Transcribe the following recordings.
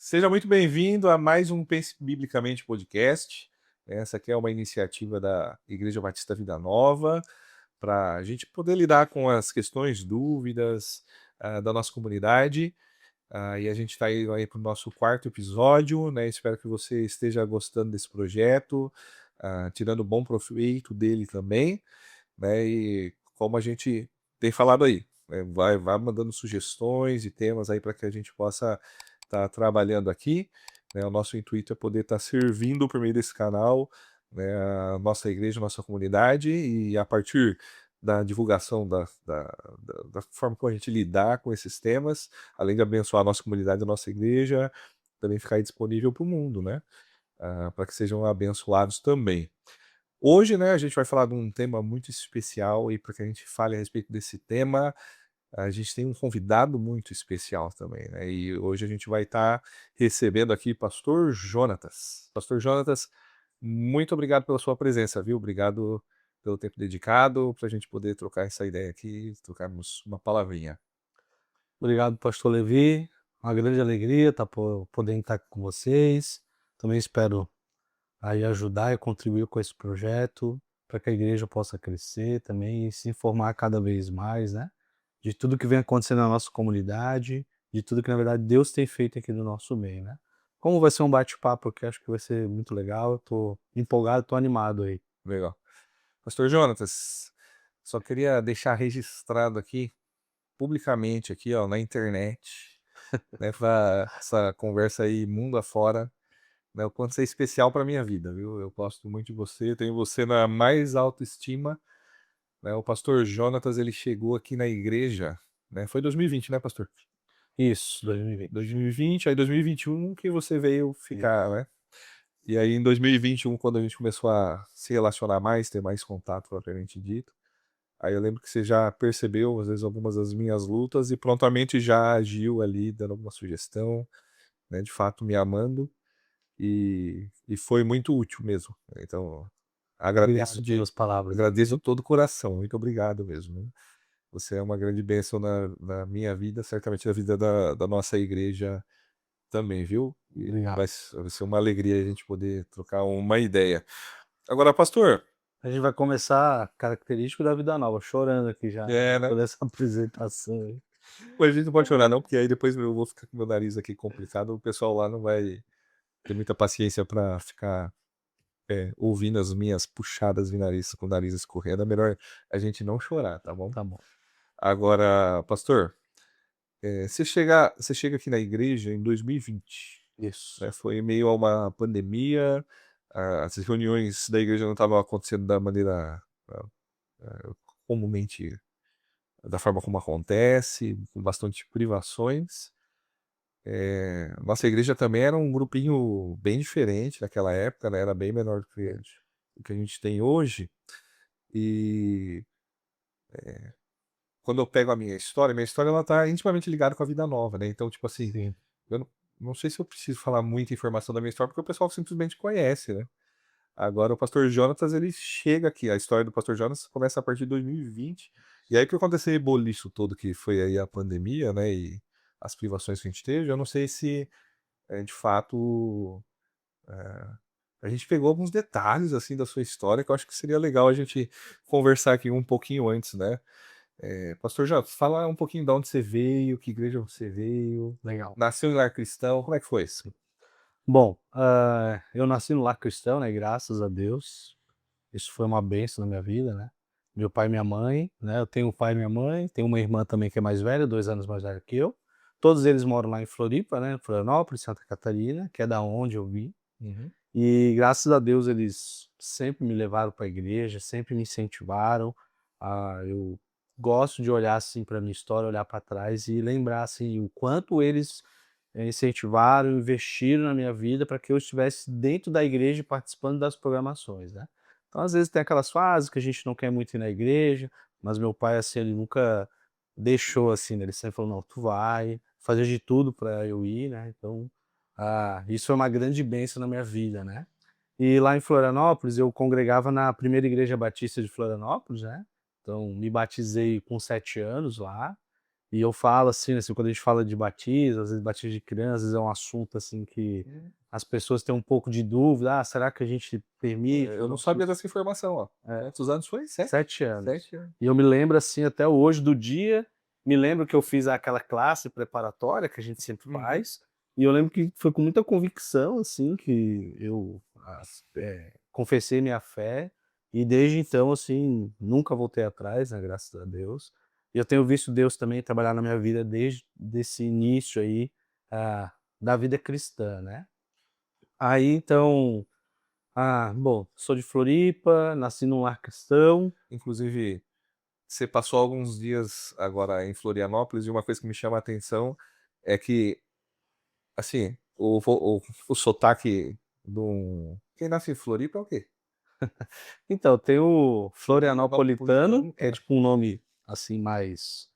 Seja muito bem-vindo a mais um Pense Biblicamente Podcast. Essa aqui é uma iniciativa da Igreja Batista Vida Nova, para a gente poder lidar com as questões, dúvidas da nossa comunidade. E a gente está indo aí para o nosso quarto episódio, né? Espero que você esteja gostando desse projeto, tirando bom proveito dele também, né? E como a gente tem falado aí, né? Vai mandando sugestões e temas aí para que a gente possa estar trabalhando aqui, né? O nosso intuito é poder estar servindo por meio desse canal, né, a nossa igreja, a nossa comunidade, e a partir da divulgação da forma como a gente lidar com esses temas, além de abençoar a nossa comunidade, a nossa igreja, também ficar aí disponível para o mundo, né? Para que sejam abençoados também. Hoje, né, a gente vai falar de um tema muito especial, e para que a gente fale a respeito desse tema, a gente tem um convidado muito especial também, né? E hoje a gente vai estar recebendo aqui Pastor Jonatas. Pastor Jonatas, muito obrigado pela sua presença, viu? Obrigado pelo tempo dedicado para a gente poder trocar essa ideia aqui, trocarmos uma palavrinha. Obrigado, pastor Levi. Uma grande alegria estar podendo estar com vocês. Também espero aí ajudar e contribuir com esse projeto para que a igreja possa crescer também e se informar cada vez mais, né? De tudo que vem acontecendo na nossa comunidade, de tudo que na verdade Deus tem feito aqui no nosso meio, né? Como vai ser um bate-papo aqui, acho que vai ser muito legal. Eu tô empolgado, tô animado aí. Legal. Pastor Jonatas, só queria deixar registrado aqui, publicamente aqui, ó, na internet, né, para essa conversa aí mundo afora, né, o quanto você é especial para minha vida, viu? Eu gosto muito de você, tenho você na mais alta estima, né? O pastor Jonatas, ele chegou aqui na igreja, né? Foi 2020, né, pastor? Isso, 2020. 2020, aí 2021 que você veio ficar, Isso. né? E aí em 2021, quando a gente começou a se relacionar mais, ter mais contato propriamente dito, aí eu lembro que você já percebeu, às vezes, algumas das minhas lutas e prontamente já agiu ali, dando alguma sugestão, né, de fato me amando, e foi muito útil mesmo. Então, Obrigado agradeço pelas palavras. agradeço de todo o coração, muito obrigado mesmo, né. Você é uma grande bênção na minha vida, certamente na vida da nossa igreja também, viu. E Obrigado. vai ser uma alegria a gente poder trocar uma ideia. Agora, pastor, A gente vai começar característico da vida nova, chorando aqui já, né, né, toda essa apresentação aí. mas a gente não pode chorar não, porque aí depois eu vou ficar com meu nariz aqui complicado, o pessoal lá não vai ter muita paciência para ficar, ouvindo as minhas puxadas de nariz, com o nariz escorrendo. É melhor a gente não chorar, tá bom? Tá bom. Agora, pastor, você chega aqui na igreja em 2020, Isso. né, foi em meio a uma pandemia, as reuniões da igreja não estavam acontecendo da maneira, comumente, da forma como acontece, com bastante privações. Nossa igreja também era um grupinho bem diferente naquela época, né, era bem menor do que a gente tem hoje. E quando eu pego a minha história ela tá intimamente ligada com a vida nova, né, então, tipo assim, Sim. eu não sei se eu preciso falar muita informação da minha história, porque o pessoal simplesmente conhece, né. Agora o pastor Jonatas, ele chega aqui, a história do pastor Jonatas começa a partir de 2020, e aí por acontecer esse reboliço todo que foi aí a pandemia, né, e as privações que a gente teve, eu não sei se, de fato, eh, a gente pegou alguns detalhes, assim, da sua história que eu acho que seria legal a gente conversar aqui um pouquinho antes, né. Pastor Jonatas, fala um pouquinho de onde você veio, que igreja você veio, Legal. nasceu em lar cristão, como é que foi isso? Bom, eu nasci no lar cristão, né, graças a Deus. Isso foi uma bênção na minha vida, né. Meu pai e minha mãe, né, eu tenho um pai e minha mãe, tenho uma irmã também que é mais velha, 2 anos mais velha que eu. Todos eles moram lá em Floripa, né, Florianópolis, Santa Catarina, que é da onde eu vim. Uhum. E graças a Deus eles sempre me levaram para a igreja, sempre me incentivaram. Eu gosto de olhar assim para minha história, olhar para trás e lembrar assim o quanto eles incentivaram, investiram na minha vida para que eu estivesse dentro da igreja e participando das programações, né? Então às vezes tem aquelas fases que a gente não quer muito ir na igreja, mas meu pai assim ele nunca deixou assim, né? Ele sempre falou não, tu vai, fazer de tudo para eu ir, né? Então isso é uma grande bênção na minha vida, né. E lá em Florianópolis, eu congregava na primeira igreja batista de Florianópolis, né, então me batizei com 7 anos lá, E eu falo assim, quando a gente fala de batismo, às vezes batismo de criança, às vezes é um assunto assim que Hum. as pessoas têm um pouco de dúvida: "Ah, será que a gente permite Eu o não nosso". sabia dessa informação, ó. É, Quantos anos foi? 7? 7 anos. 7 anos. E eu me lembro, assim, até hoje do dia, me lembro que eu fiz aquela classe preparatória que a gente sempre Uhum. faz, e eu lembro que foi com muita convicção, assim, que eu confessei minha fé, e desde então, assim, nunca voltei atrás, né, graças a Deus. E eu tenho visto Deus também trabalhar na minha vida desde desse início aí, da vida cristã, né. Aí então, bom, sou de Floripa, nasci num lar cristão. Inclusive, você passou alguns dias agora em Florianópolis e uma coisa que me chama a atenção é que, assim, o sotaque quem nasce em Floripa é o quê? Então, tem o Florianopolitano, Florianopolitano, que é cara. tipo um nome, assim, mais,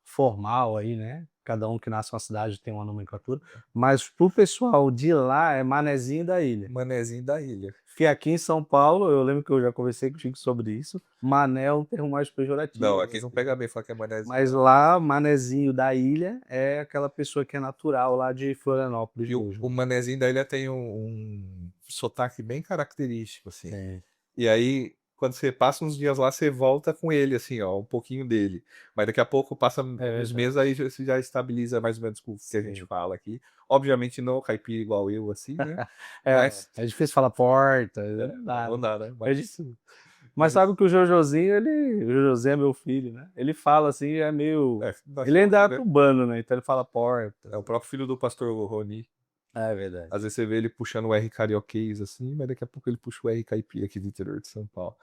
formal aí, né, cada um que nasce numa cidade tem uma nomenclatura, mas para o pessoal de lá é Manezinho da Ilha. Manezinho da ilha. Que aqui em São Paulo, eu lembro que eu já conversei contigo sobre isso, mané é um termo mais Não, pejorativo, aqui não assim, pega né. bem falar que é manezinho, Mas não. lá, Manezinho da Ilha é aquela pessoa que é natural lá de Florianópolis E o mesmo. manezinho da ilha tem um sotaque bem característico, assim. Sim. E aí, quando você passa uns dias lá, você volta com ele, assim, ó, um pouquinho dele. Mas daqui a pouco passa É uns verdade. meses, aí você já estabiliza mais ou menos com o que a gente Sim. fala aqui. Obviamente não caipira igual eu, assim, né, É, mas é difícil falar porta, não dá, não né. dá, né, É mas difícil. Mas sabe que o Jojozinho, o José é meu filho, né, ele fala assim, é meio nós ele temos, ainda é né, tubano, né, então ele fala porta. é o próprio filho do pastor Roni. É verdade. Às vezes você vê ele puxando o R carioquês, assim, mas daqui a pouco ele puxa o R caipira aqui do interior de São Paulo.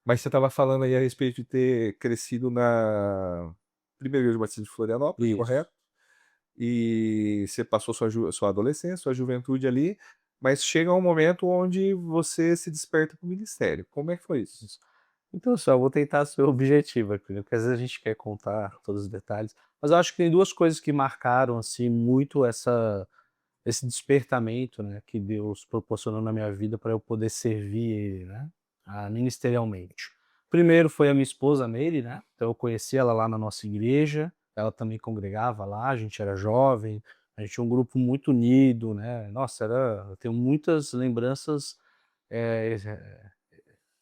Mas você estava falando aí a respeito de ter crescido na primeira igreja batista de Florianópolis, Isso. correto? E você passou sua adolescência, sua juventude ali, mas chega um momento onde você se desperta para o ministério. Como é que foi isso? Isso. Então, só, eu vou tentar ser objetivo aqui, né, porque às vezes a gente quer contar todos os detalhes, mas eu acho que tem 2 coisas que marcaram, assim, muito esse despertamento, né, que Deus proporcionou na minha vida para eu poder servir Ele, né, ministerialmente. Primeiro foi a minha esposa Meire, né, então eu conheci ela lá na nossa igreja, ela também congregava lá, a gente era jovem, a gente tinha um grupo muito unido, né, nossa, eu tenho muitas lembranças, eh,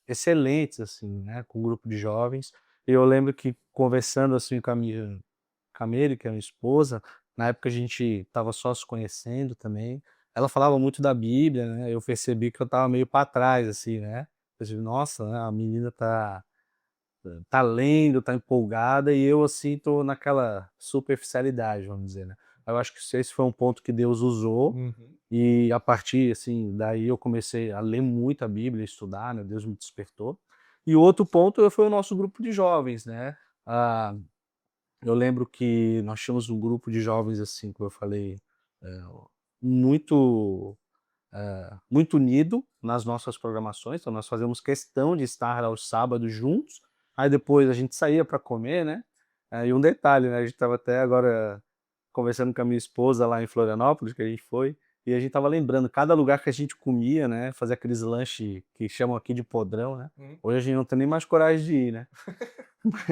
excelentes, assim, né, com um grupo de jovens. E eu lembro que conversando, assim, com a Meire, que é a minha esposa, na época a gente estava só se conhecendo também, ela falava muito da Bíblia, né, eu percebi que eu estava meio para trás, assim, né, percebi: "Nossa, né, a menina tá lendo, tá empolgada", e eu, assim, tô naquela superficialidade, vamos dizer, né. Eu acho que esse foi um ponto que Deus usou, Uhum. e a partir, assim, daí eu comecei a ler muito a Bíblia, estudar, né, Deus me despertou. E o outro ponto foi o nosso grupo de jovens, né. Ah, eu lembro que nós tínhamos um grupo de jovens, assim, como eu falei, eh, muito, muito unido nas nossas programações, então nós fazíamos questão de estar aos sábados juntos, aí depois a gente saía para comer, né. E um detalhe, né, a gente estava até agora conversando com a minha esposa lá em Florianópolis, que a gente foi, e a gente estava lembrando cada lugar que a gente comia, né, fazia aqueles lanche que chamam aqui de podrão, né. Hum. Hoje a gente não tem nem mais coragem de ir, né.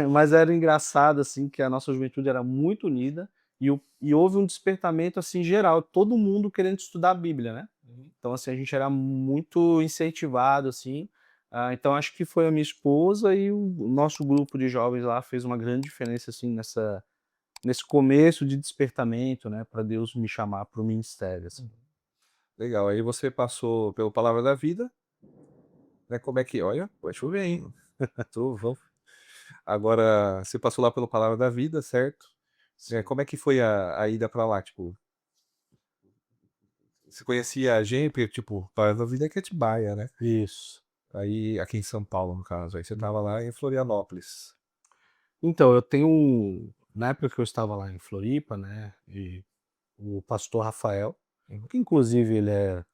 Mas era engraçado, assim, que a nossa juventude era muito unida e houve um despertamento, assim, geral, todo mundo querendo estudar a Bíblia, né. Uhum. Então, assim, a gente era muito incentivado, assim, então acho que foi a minha esposa e o nosso grupo de jovens lá fez uma grande diferença, assim, nesse começo de despertamento, né, para Deus me chamar para o ministério, assim. Uhum. Legal, aí você passou pelo Palavra da Vida, né, como é que olha, vai chover, hein. Vamos agora você passou lá pelo Palavra da Vida, certo? Sim. Como é que foi a ida pra lá? Tipo, você conhecia a gente? Porque, tipo, Palavra da Vida é Atibaia, né? Isso. Aí aqui em São Paulo, no caso, aí você estava Uhum. lá em Florianópolis. Então, na época que eu estava lá em Floripa, né, e o pastor Rafael, Uhum, que inclusive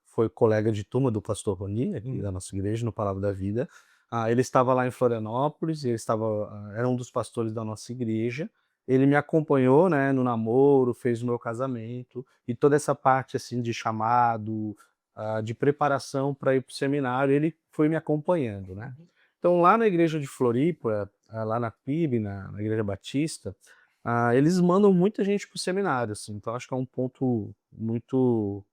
foi colega de turma do pastor Roni, aqui uhum, da nossa igreja, no Palavra da Vida. Ele estava lá em Florianópolis, era um dos pastores da nossa igreja. Ele me acompanhou, né, no namoro, fez o meu casamento, e toda essa parte, assim, de chamado, de preparação para ir para o seminário, ele foi me acompanhando, né. uhum, Então lá na igreja de Floripa, lá na PIB, na igreja batista, eles mandam muita gente para o seminário, assim, então acho que é um ponto muito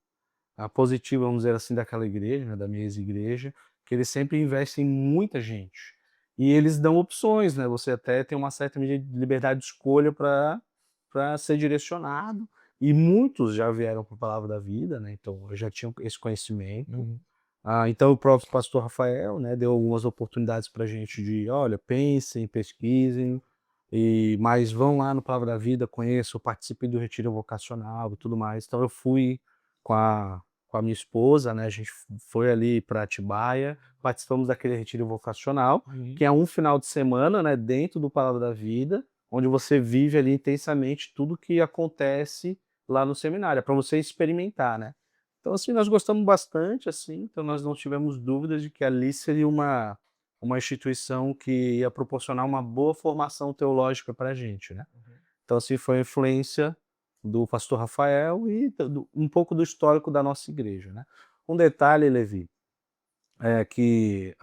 positivo, vamos dizer assim, daquela igreja, né, da minha ex-igreja, que eles sempre investem em muita gente. E eles dão opções, né? Você até tem uma certa medida de liberdade de escolha para ser direcionado. E muitos já vieram para a Palavra da Vida, né? Então eu já tinha esse conhecimento. Uhum. Então o próprio pastor Rafael, né, deu algumas oportunidades para a gente de, olha, pensem, pesquisem, mas vão lá no Palavra da Vida, conheçam, participem do retiro vocacional e tudo mais. Então eu fui com a minha esposa, né, a gente foi ali para Atibaia, participamos daquele retiro vocacional, Uhum. que é um final de semana, né, dentro do Palavra da Vida, onde você vive ali intensamente tudo que acontece lá no seminário, é para você experimentar, né. Então, assim, nós gostamos bastante, assim, então nós não tivemos dúvidas de que ali seria uma instituição que ia proporcionar uma boa formação teológica para a gente, né. Então, assim, foi a influência do pastor Rafael e um pouco do histórico da nossa igreja, né. Um detalhe, Levi, é que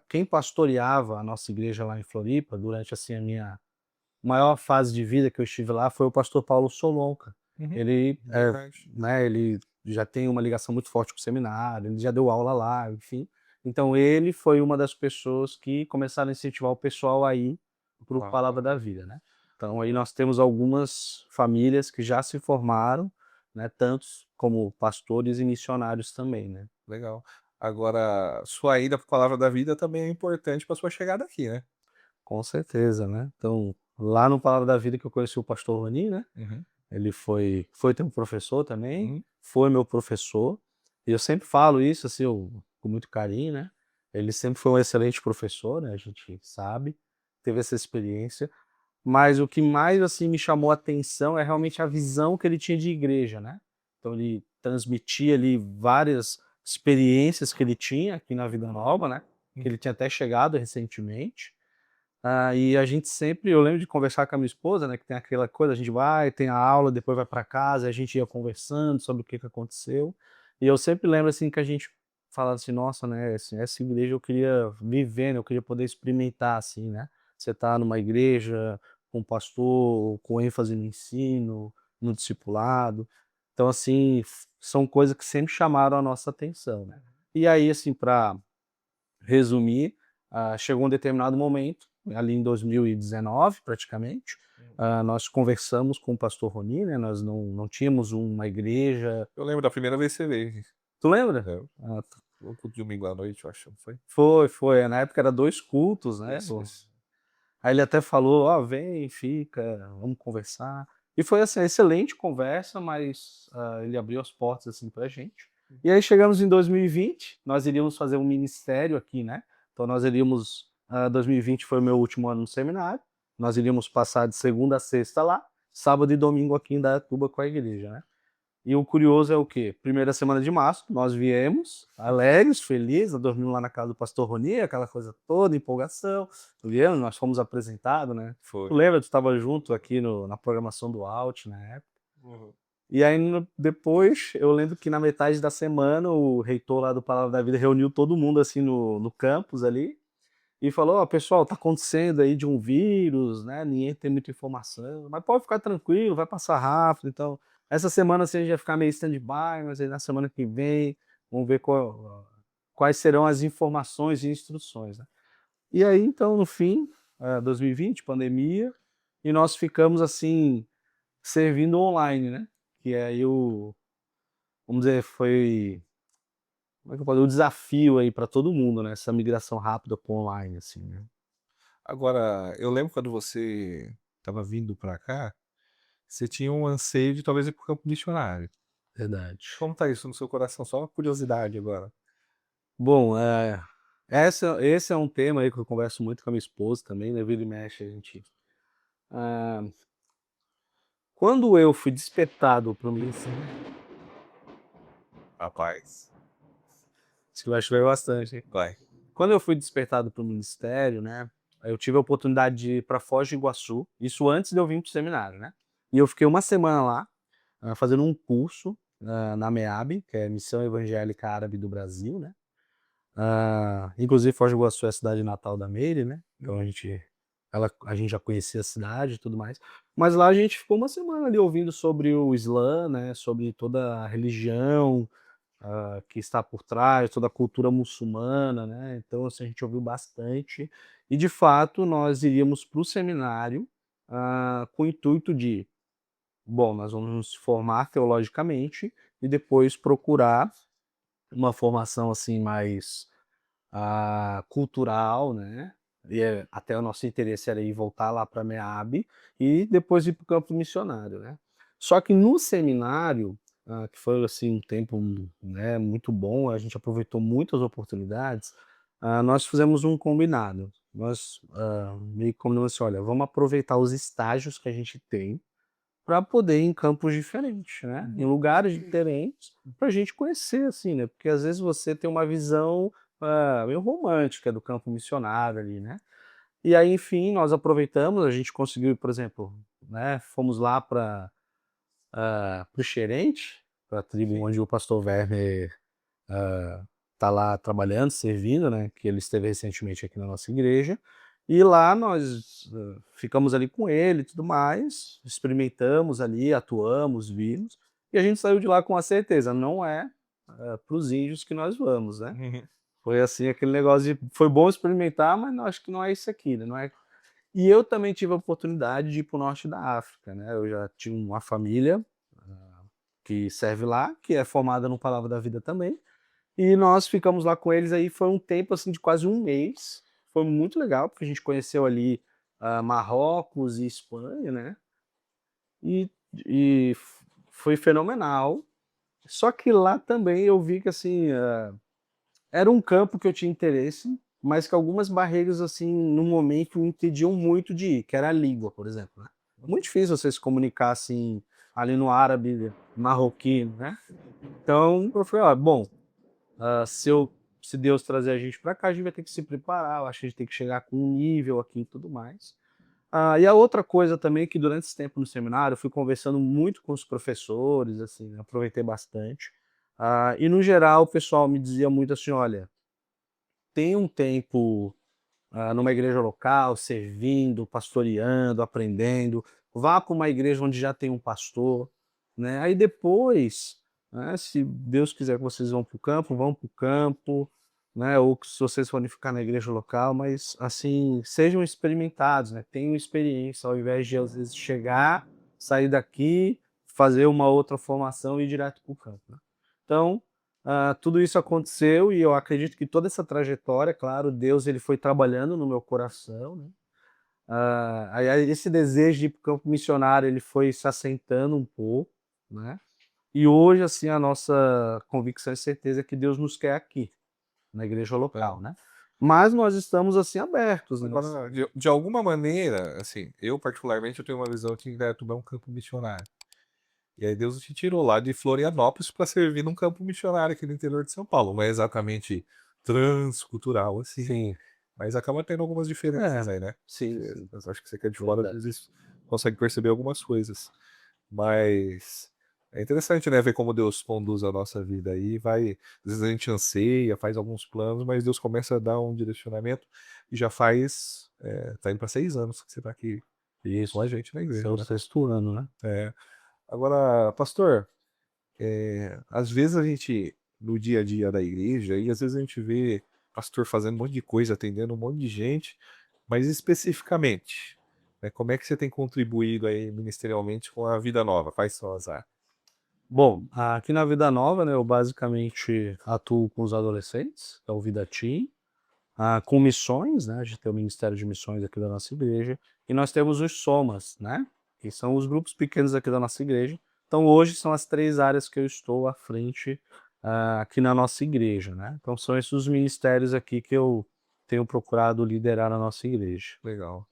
quem pastoreava a nossa igreja lá em Floripa, durante, assim, a minha maior fase de vida que eu estive lá, foi o pastor Paulo Solonca. Uhum. Ele, Verdade. né, ele já tem uma ligação muito forte com o seminário, ele já deu aula lá, enfim. Então ele foi uma das pessoas que começaram a incentivar o pessoal a ir para o Uau, Palavra da Vida, né. Então aí nós temos algumas famílias que já se formaram, né, tantos como pastores e missionários também, né. legal. Agora, sua ida para a Palavra da Vida também é importante para sua chegada aqui, né? Com certeza, né. Então, lá no Palavra da Vida que eu conheci o pastor Roni, né. Uhum. Ele foi ter um professor também, Uhum. foi meu professor, e eu sempre falo isso, assim, com muito carinho, né. Ele sempre foi um excelente professor, né, a gente sabe, teve essa experiência, mas o que mais, assim, me chamou a atenção é realmente a visão que ele tinha de igreja, né. Então ele transmitia ali várias experiências que ele tinha aqui na Vida Nova, né, que ele tinha até chegado recentemente, e a gente sempre eu lembro de conversar com a minha esposa, né, que tem aquela coisa, a gente vai, tem a aula, depois vai para casa, a gente ia conversando sobre o que aconteceu, e eu sempre lembro, assim, que a gente falava assim: "Nossa, né, assim, essa igreja eu queria viver, né, eu queria poder experimentar", assim, né. Você tá numa igreja com um pastor com ênfase no ensino, no discipulado, então, assim, são coisas que sempre chamaram a nossa atenção, né. E aí, assim, para resumir, chegou um determinado momento, ali em 2019 praticamente, nós conversamos com o pastor Roni, né, nós não tínhamos uma igreja. Eu lembro da primeira vez que você veio. Tu lembra? É, Tá. o culto de domingo à noite, eu acho, não foi? Foi, na época era 2 cultos, né, Isso. aí ele até falou: "Ó, vem, fica, vamos conversar". E foi, assim, excelente conversa, mas, ele abriu as portas, assim, pra gente. E aí chegamos em 2020, nós iríamos fazer um ministério aqui, né, então nós iríamos 2020 foi o meu último ano no seminário, nós iríamos passar de segunda a sexta lá, sábado e domingo aqui em Indaiatuba com a igreja, né. E o curioso é o quê? Primeira semana de março, nós viemos alegres, felizes, dormimos lá na casa do pastor Roni, aquela coisa toda, empolgação. Viemos, nós fomos apresentados, né. Tu Foi. lembra, tu estava junto aqui na programação do Alt na época. Uhum. E aí depois, eu lembro que na metade da semana o reitor lá do Palavra da Vida reuniu todo mundo, assim, no campus ali, e falou: "Ó, pessoal, tá acontecendo aí de um vírus, né, ninguém tem muita informação, mas pode ficar tranquilo, vai passar rápido, então, essa semana, assim, a gente vai ficar meio stand-by, mas aí na semana que vem, vamos ver quais serão as informações e instruções, né". E aí, então, no fim, 2020, pandemia, e nós ficamos, assim, servindo online, né, que aí vamos dizer, foi como é que eu posso o desafio aí para todo mundo, né, essa migração rápida para o online, assim, né. Agora, eu lembro quando você estava vindo para cá, você tinha um anseio de talvez ir para o campo missionário. Verdade. Como tá isso no seu coração? Só uma curiosidade agora. Bom, esse é um tema aí que eu converso muito com a minha esposa também, né, vira e mexe a gente ah, quando eu fui despertado para o ministério, Rapaz, acho que vai chover bastante, hein. vai. Quando eu fui despertado para o ministério, né, eu tive a oportunidade de ir para Foz do Iguaçu, isso antes de eu vir para o seminário, né. E eu fiquei uma semana lá, fazendo um curso, na MEAB, que é Missão Evangélica Árabe do Brasil, né. Inclusive Foz do Iguaçu é a cidade natal da Meire, né, então a gente a gente já conhecia a cidade e tudo mais, mas lá a gente ficou uma semana ali ouvindo sobre o Islã, né, sobre toda a religião, que está por trás, toda a cultura muçulmana, né, então assim, a gente ouviu bastante, e de fato nós iríamos para o seminário, com o intuito de, bom, nós vamos nos formar teologicamente e depois procurar uma formação, assim, mais, cultural, né, até o nosso interesse era ir voltar lá para MEAB e depois ir para o campo missionário, né. Só que no seminário, que foi, assim, um tempo, né, muito bom, a gente aproveitou muitas oportunidades, nós fizemos um combinado. Nós, meio que combinamos assim: "Olha, vamos aproveitar os estágios que a gente tem para poder ir em campos diferentes, né, em lugares diferentes, para a gente conhecer, assim, né, porque às vezes você tem uma visão, meio romântica do campo missionário ali, né. E aí, enfim, nós aproveitamos, a gente conseguiu, por exemplo, né, fomos lá para o Xerente, para a tribo Sim. onde o pastor Werner, tá lá trabalhando, servindo, né, que ele esteve recentemente aqui na nossa igreja, e lá nós, ficamos ali com ele e tudo mais, experimentamos ali, atuamos, vimos, e a gente saiu de lá com a certeza, não é, para os índios que nós vamos, né. Uhum. Foi assim, aquele negócio de foi bom experimentar, mas não, acho que não é isso aqui, né, não é. E eu também tive a oportunidade de ir para o norte da África, né, eu já tinha uma família, que serve lá, que é formada no Palavra da Vida também, e nós ficamos lá com eles, aí foi um tempo, assim, de quase um mês, foi muito legal, porque a gente conheceu ali, Marrocos e Espanha, né, e foi fenomenal. Só que lá também eu vi que, assim, era um campo que eu tinha interesse, mas que algumas barreiras, assim, no momento me impediam muito de ir, que era a língua, por exemplo, né. Muito difícil você se comunicar, assim, ali no árabe marroquino, né. Então eu falei: "Ó, bom, se Deus trazer a gente para cá, a gente vai ter que se preparar, eu acho que a gente tem que chegar com um nível aqui e tudo mais". E a outra coisa também é que durante esse tempo no seminário eu fui conversando muito com os professores, assim, né, aproveitei bastante. E no geral o pessoal me dizia muito assim: "Olha, tem um tempo, numa igreja local, servindo, pastoreando, aprendendo, vá para uma igreja onde já tem um pastor, né, aí depois, né, se Deus quiser que vocês vão para o campo, né, ou que se vocês forem ficar na igreja local, mas, assim, sejam experimentados, né, tenham experiência, ao invés de às vezes chegar, sair daqui, fazer uma outra formação e ir direto para o campo, né". Então, tudo isso aconteceu e eu acredito que toda essa trajetória, claro, Deus ele foi trabalhando no meu coração, né. Aí esse desejo de ir para o campo missionário, ele foi se assentando um pouco, né. E hoje, assim, a nossa convicção e certeza é que Deus nos quer aqui, na igreja É. local, né. Mas nós estamos, assim, abertos, né. Agora, de alguma maneira, assim, eu particularmente eu tenho uma visão que Indaiatuba é um campo missionário. E aí Deus te tirou lá de Florianópolis para servir num campo missionário aqui no interior de São Paulo. Não é exatamente transcultural assim, Sim. mas acaba tendo algumas diferenças É. aí, né? Sim, sim. Eu acho que você que é de fora, às Verdade. vezes consegue perceber algumas coisas. Mas é interessante, né, ver como Deus conduz a nossa vida aí, vai, às vezes a gente anseia, faz alguns planos, mas Deus começa a dar um direcionamento e já faz, tá indo para 6 anos que você tá aqui com a Isso. gente na Esse é igreja, o né? sexto ano, né. É. Agora, pastor, às vezes a gente, no dia a dia da igreja, e às vezes a gente vê pastor fazendo um monte de coisa, atendendo um monte de gente, mas especificamente, né, como é que você tem contribuído aí ministerialmente com a Vida Nova? Quais são as áreas? Bom, aqui na Vida Nova, né, eu basicamente atuo com os adolescentes, que é o Vida Teen, com missões, né, a gente tem o Ministério de Missões aqui da nossa igreja, e nós temos os Somas, né, que são os grupos pequenos aqui da nossa igreja. Então hoje são as 3 áreas que eu estou à frente, aqui na nossa igreja, né. Então são esses os ministérios aqui que eu tenho procurado liderar na nossa igreja. Legal,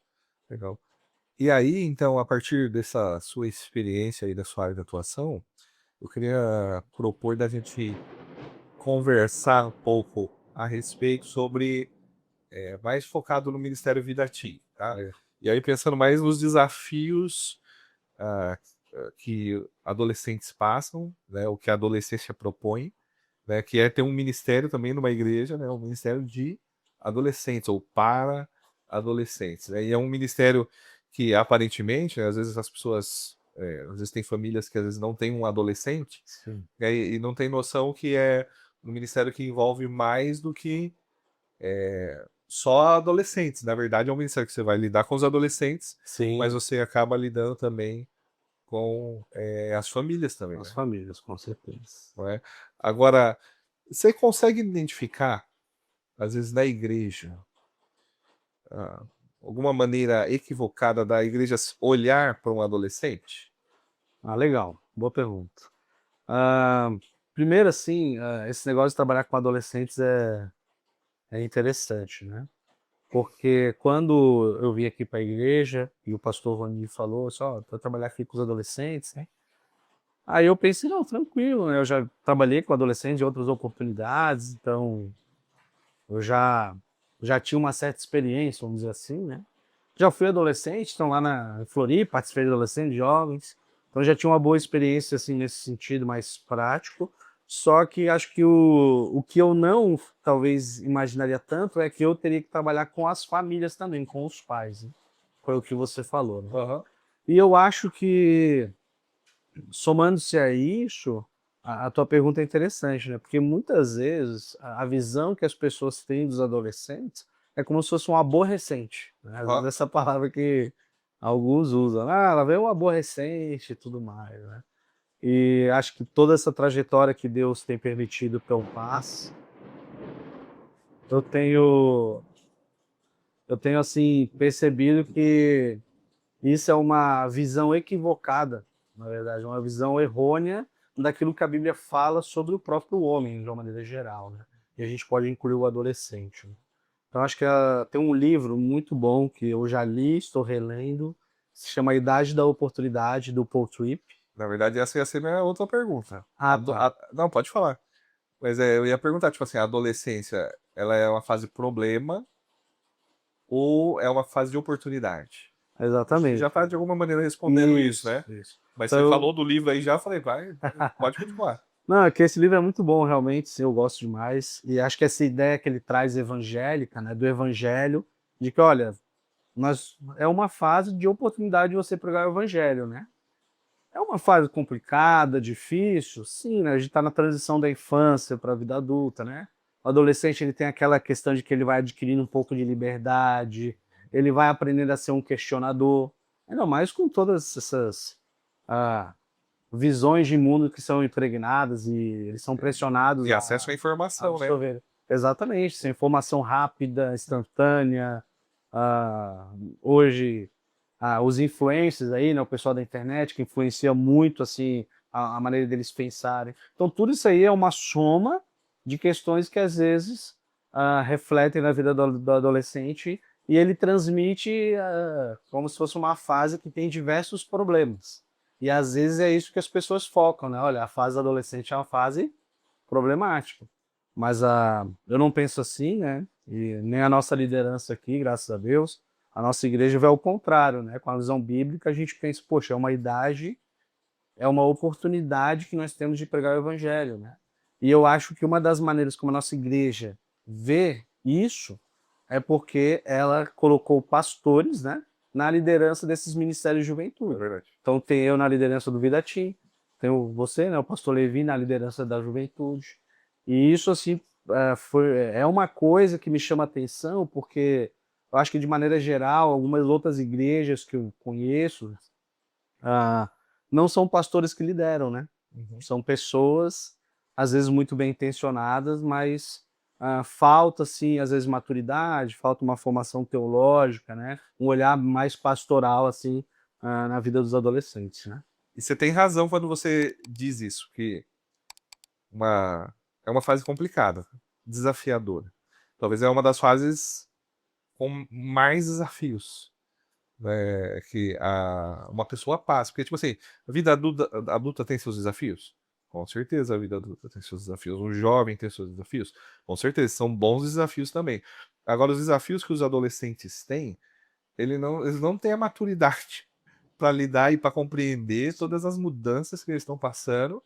legal. E aí, então, a partir dessa sua experiência aí da sua área de atuação, eu queria propor da gente conversar um pouco a respeito sobre, mais focado no Ministério Vida Teen, tá? E aí pensando mais nos desafios, ah, que adolescentes passam, né, o que a adolescência propõe, né, que é ter um ministério também numa igreja, né, um ministério de adolescentes ou para adolescentes, né? E é um ministério que aparentemente, né, às vezes as pessoas, às vezes tem famílias que às vezes não tem um adolescente, Sim. né, e não tem noção que é um ministério que envolve mais do que só adolescentes. Na verdade, é um ministério que você vai lidar com os adolescentes, mas Sim, você acaba lidando também com as famílias também, as né? famílias, com certeza. Não é? Agora, você consegue identificar, às vezes na igreja, ah, alguma maneira equivocada da igreja olhar para um adolescente? Ah, legal, boa pergunta. Ah, primeiro, assim, esse negócio de trabalhar com adolescentes é interessante, né? Porque quando eu vim aqui para a igreja e o pastor Rony falou assim, ó, tô trabalhar aqui com os adolescentes, né? Aí eu pensei, não, tranquilo, né? Eu já trabalhei com adolescentes em outras oportunidades, então eu já tinha uma certa experiência, vamos dizer assim, né? Já fui adolescente, então lá na Floripa, participei de adolescentes jovens, então já tinha uma boa experiência assim nesse sentido mais prático. Só que acho que o que eu não talvez imaginaria tanto é que eu teria que trabalhar com as famílias também, com os pais, né? Foi o que você falou, né? Aham. E eu acho que somando-se a isso, a tua pergunta é interessante, né? Porque muitas vezes a visão que as pessoas têm dos adolescentes é como se fosse um aborrecente, né? Às vezes Aham. essa palavra que alguns usam, ah, ela veio um aborrecente e tudo mais, né? E acho que toda essa trajetória que Deus tem permitido que eu passe, eu tenho, eu tenho assim percebido que isso é uma visão equivocada, na verdade, uma visão errônea daquilo que a Bíblia fala sobre o próprio homem, de uma maneira geral, né? E a gente pode incluir o adolescente, né? Então, acho que tem um livro muito bom que eu já li, estou relendo, se chama A Idade da Oportunidade, do Paul Tripp. Na verdade, essa ia ser minha outra pergunta. Ah, tá. Não, pode falar. Mas eu ia perguntar, tipo assim, a adolescência, ela é uma fase problema ou é uma fase de oportunidade? Acho que já Exatamente. está de alguma maneira respondendo isso, Isso, né? isso. Mas Então, você falou do livro aí já, falei, vai, pode continuar. não, é que esse livro é muito bom, realmente, sim, eu gosto demais. E acho que essa ideia que ele traz evangélica, né, do evangelho, de que, olha, é uma fase de oportunidade de você pregar o evangelho, né? É uma fase complicada, difícil, sim, né? A gente está na transição da infância para a vida adulta, né? O adolescente ele tem aquela questão de que ele vai adquirindo um pouco de liberdade, ele vai aprendendo a ser um questionador, ainda mais com todas essas ah, visões de mundo que são impregnadas e eles são pressionados E a acesso à informação, né? absorver. Exatamente, essa informação rápida, instantânea. Hoje, os influencers aí, né, o pessoal da internet que influencia muito assim a maneira deles pensarem. Então, tudo isso aí é uma soma de questões que às vezes refletem na vida do adolescente e ele transmite como se fosse uma fase que tem diversos problemas. E às vezes é isso que as pessoas focam, né? Olha, a fase adolescente é uma fase problemática. Mas eu não penso assim, né? E nem a nossa liderança aqui, graças a Deus, a nossa igreja vai ao contrário, né? Com a visão bíblica, a gente pensa, poxa, é uma idade, é uma oportunidade que nós temos de pregar o evangelho, né? E eu acho que uma das maneiras como a nossa igreja vê isso é porque ela colocou pastores, né, na liderança desses ministérios de É juventude. verdade. Então tem eu na liderança do Vida Team, tem você, né, o pastor Levi na liderança da juventude. E isso assim é uma coisa que me chama a atenção porque eu acho que de maneira geral algumas outras igrejas que eu conheço ah, não são pastores que lideram, né? Uhum. São pessoas, às vezes muito bem intencionadas, mas falta, assim, às vezes maturidade, falta uma formação teológica, né? Um olhar mais pastoral, assim, na vida dos adolescentes, né? E você tem razão quando você diz isso, que uma, é uma fase complicada, desafiadora. Talvez é uma das fases com mais desafios, né, que uma pessoa passa. Porque, tipo assim, a vida adulta tem seus desafios? Com certeza a vida adulta tem seus desafios. Um jovem tem seus desafios? Com certeza, são bons desafios também. Agora, os desafios que os adolescentes têm, eles não têm a maturidade para lidar e para compreender todas as mudanças que eles estão passando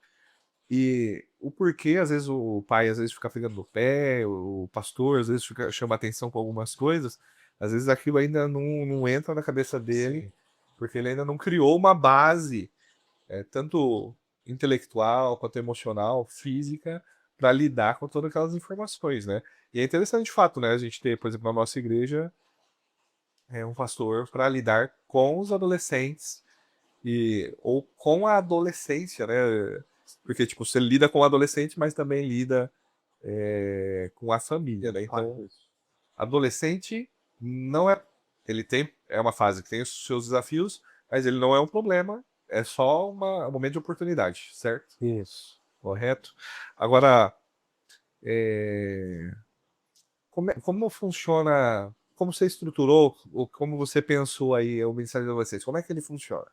e o porquê, às vezes, o pai às vezes fica pegando no pé, o pastor às vezes chama atenção com algumas coisas, às vezes aquilo ainda não entra na cabeça dele, Sim. porque ele ainda não criou uma base, tanto intelectual quanto emocional, física, para lidar com todas aquelas informações, né? E é interessante de fato, né? A gente ter, por exemplo, na nossa igreja, um pastor para lidar com os adolescentes ou com a adolescência, né? Porque, tipo, você lida com o adolescente, mas também lida com a família, né? Então, adolescente não é. É uma fase que tem os seus desafios, mas ele não é um problema, é só um momento de oportunidade, certo? Isso. Correto? Agora, é, como funciona, como você estruturou, ou como você pensou aí o Ministério de Vocês? Como é que ele funciona?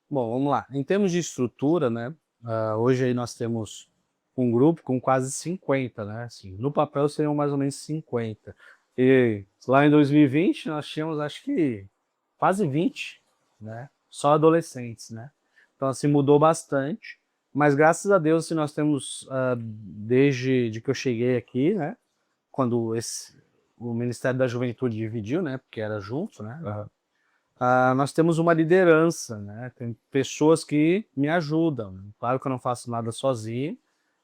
Bom, vamos lá. Em termos de estrutura, né? Hoje aí nós temos um grupo com quase 50, né? Assim, no papel seriam mais ou menos 50. E lá em 2020 nós tínhamos, acho que, quase 20, né? Só adolescentes, né? Então, assim, mudou bastante. Mas graças a Deus, assim, nós temos, desde de que eu cheguei aqui, né? Quando o Ministério da Juventude dividiu, né? Porque era junto, né? Aham. Nós temos uma liderança, né? Tem pessoas que me ajudam. Claro que eu não faço nada sozinho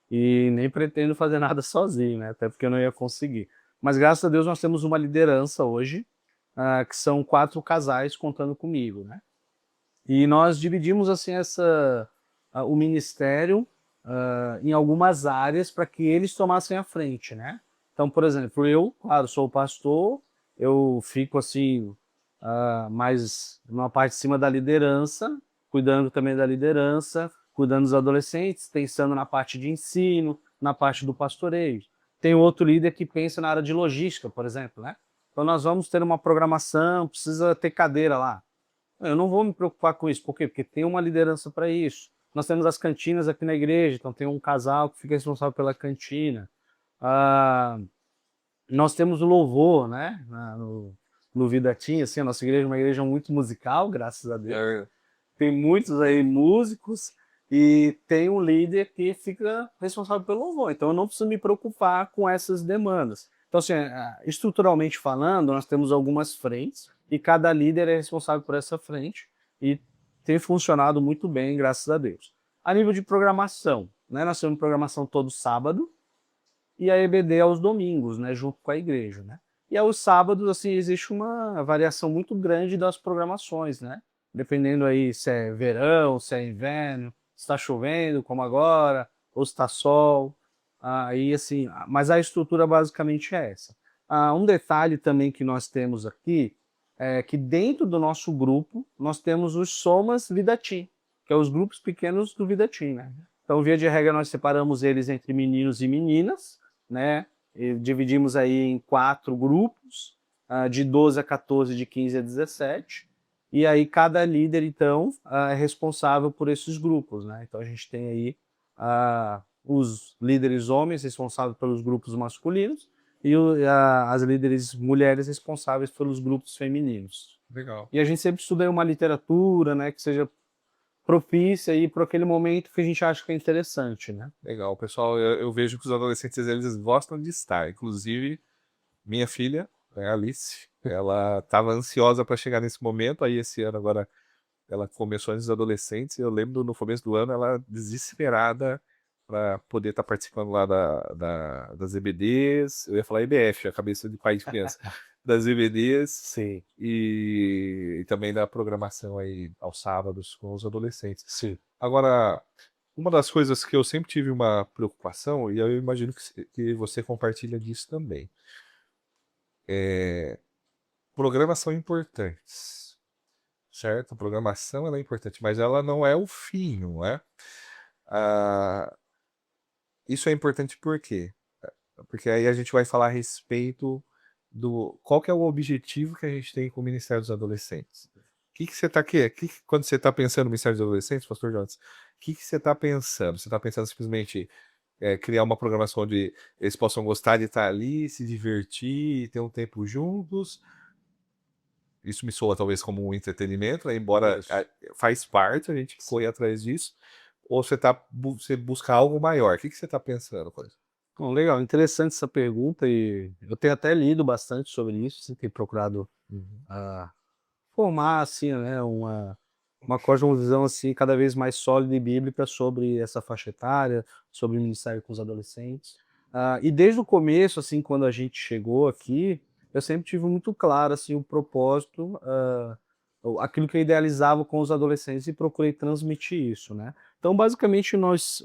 e nem pretendo fazer nada sozinho, né? Até porque eu não ia conseguir. Mas graças a Deus nós temos uma liderança hoje, que são 4 casais contando comigo, né? E nós dividimos assim o ministério em algumas áreas para que eles tomassem a frente, né? Então, por exemplo, eu, claro, sou o pastor, eu fico assim mais numa parte de cima da liderança, cuidando também da liderança, cuidando dos adolescentes, pensando na parte de ensino, na parte do pastoreio. Tem outro líder que pensa na área de logística, por exemplo, né? Então nós vamos ter uma programação, precisa ter cadeira lá. Eu não vou me preocupar com isso. Por quê? Porque tem uma liderança para isso. Nós temos as cantinas aqui na igreja, então tem um casal que fica responsável pela cantina. Ah, nós temos o louvor, né? No Vidatim, assim, a nossa igreja é uma igreja muito musical, graças a Deus. Tem muitos aí músicos e tem um líder que fica responsável pelo louvor. Então eu não preciso me preocupar com essas demandas. Então, assim, estruturalmente falando, nós temos algumas frentes e cada líder é responsável por essa frente e tem funcionado muito bem, graças a Deus. A nível de programação, né, nós temos programação todo sábado e a EBD aos domingos, né, junto com a igreja, né. E aos sábados, assim, existe uma variação muito grande das programações, né, dependendo aí se é verão, se é inverno, se está chovendo, como agora, ou se está sol, aí assim, mas a estrutura basicamente é essa. Um detalhe também que nós temos aqui é que dentro do nosso grupo nós temos os Somas Vidatim, que é os grupos pequenos do Vidatim, né. Então, via de regra, nós separamos eles entre meninos e meninas, né? E dividimos aí em 4 grupos, de 12 a 14, de 15 a 17. E aí cada líder, então, é responsável por esses grupos, né? Então a gente tem aí os líderes homens responsáveis pelos grupos masculinos e as líderes mulheres responsáveis pelos grupos femininos. Legal. E a gente sempre estuda aí uma literatura, né, que seja propícia aí para aquele momento que a gente acha que é interessante, né? Legal, pessoal. Eu vejo que os adolescentes eles gostam de estar. Inclusive, minha filha, a Alice, ela estava ansiosa para chegar nesse momento. Aí, esse ano, agora, ela começou antes dos adolescentes. Eu lembro no começo do ano, ela desesperada para poder estar participando lá das EBDs. Eu ia falar EBF, a cabeça de pai de criança. Das EBDs Sim, e também da programação aí aos sábados com os adolescentes. sim. Agora, uma das coisas que eu sempre tive uma preocupação, e eu imagino que você compartilha disso também, programas são importantes, certo? A programação ela é importante, mas ela não é o fim, não é? Ah, isso é importante por quê? Porque aí a gente vai falar a respeito do qual que é o objetivo que a gente tem com o Ministério dos Adolescentes. Que você está aqui? Quando você está pensando no Ministério dos Adolescentes, Pastor Jonas, o que você está pensando? Você está pensando simplesmente criar uma programação onde eles possam gostar de estar ali, se divertir, ter um tempo juntos? Isso me soa talvez como um entretenimento, né? Embora faz parte, a gente foi atrás disso. Ou você busca algo maior? O que você está pensando com isso? Bom, legal, interessante essa pergunta e eu tenho até lido bastante sobre isso, assim, tenho procurado, Uhum. ah, formar, assim, né, uma cosmovisão, assim, cada vez mais sólida e bíblica sobre essa faixa etária, sobre o ministério com os adolescentes. E desde o começo, assim, quando a gente chegou aqui, eu sempre tive muito claro, assim, o propósito, aquilo que eu idealizava com os adolescentes e procurei transmitir isso, né. Então, basicamente, nós,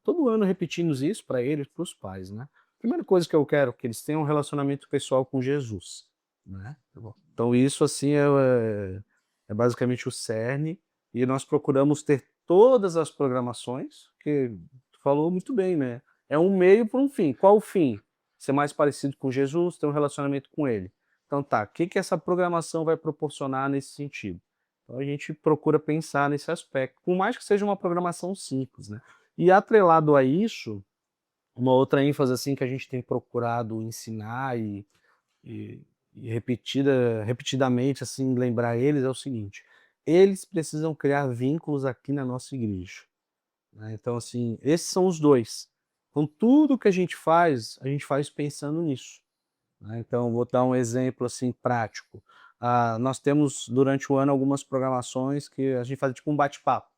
todo ano repetimos isso para eles, para os pais, né. Primeira coisa que eu quero que eles tenham um relacionamento pessoal com Jesus, né. Tá bom. Então isso, assim, é basicamente o cerne, e nós procuramos ter todas as programações, que tu falou muito bem, né, é um meio para um fim. Qual o fim? Ser mais parecido com Jesus, ter um relacionamento com ele. Então tá, o que que essa programação vai proporcionar nesse sentido? Então a gente procura pensar nesse aspecto, por mais que seja uma programação simples, né. E atrelado a isso, uma outra ênfase, assim, que a gente tem procurado ensinar e repetidamente, assim, lembrar eles é o seguinte: eles precisam criar vínculos aqui na nossa igreja, né, então, assim, esses são os 2. Então tudo que a gente faz pensando nisso, né. Então vou dar um exemplo, assim, prático. Nós temos durante o ano algumas programações que a gente faz tipo um bate-papo.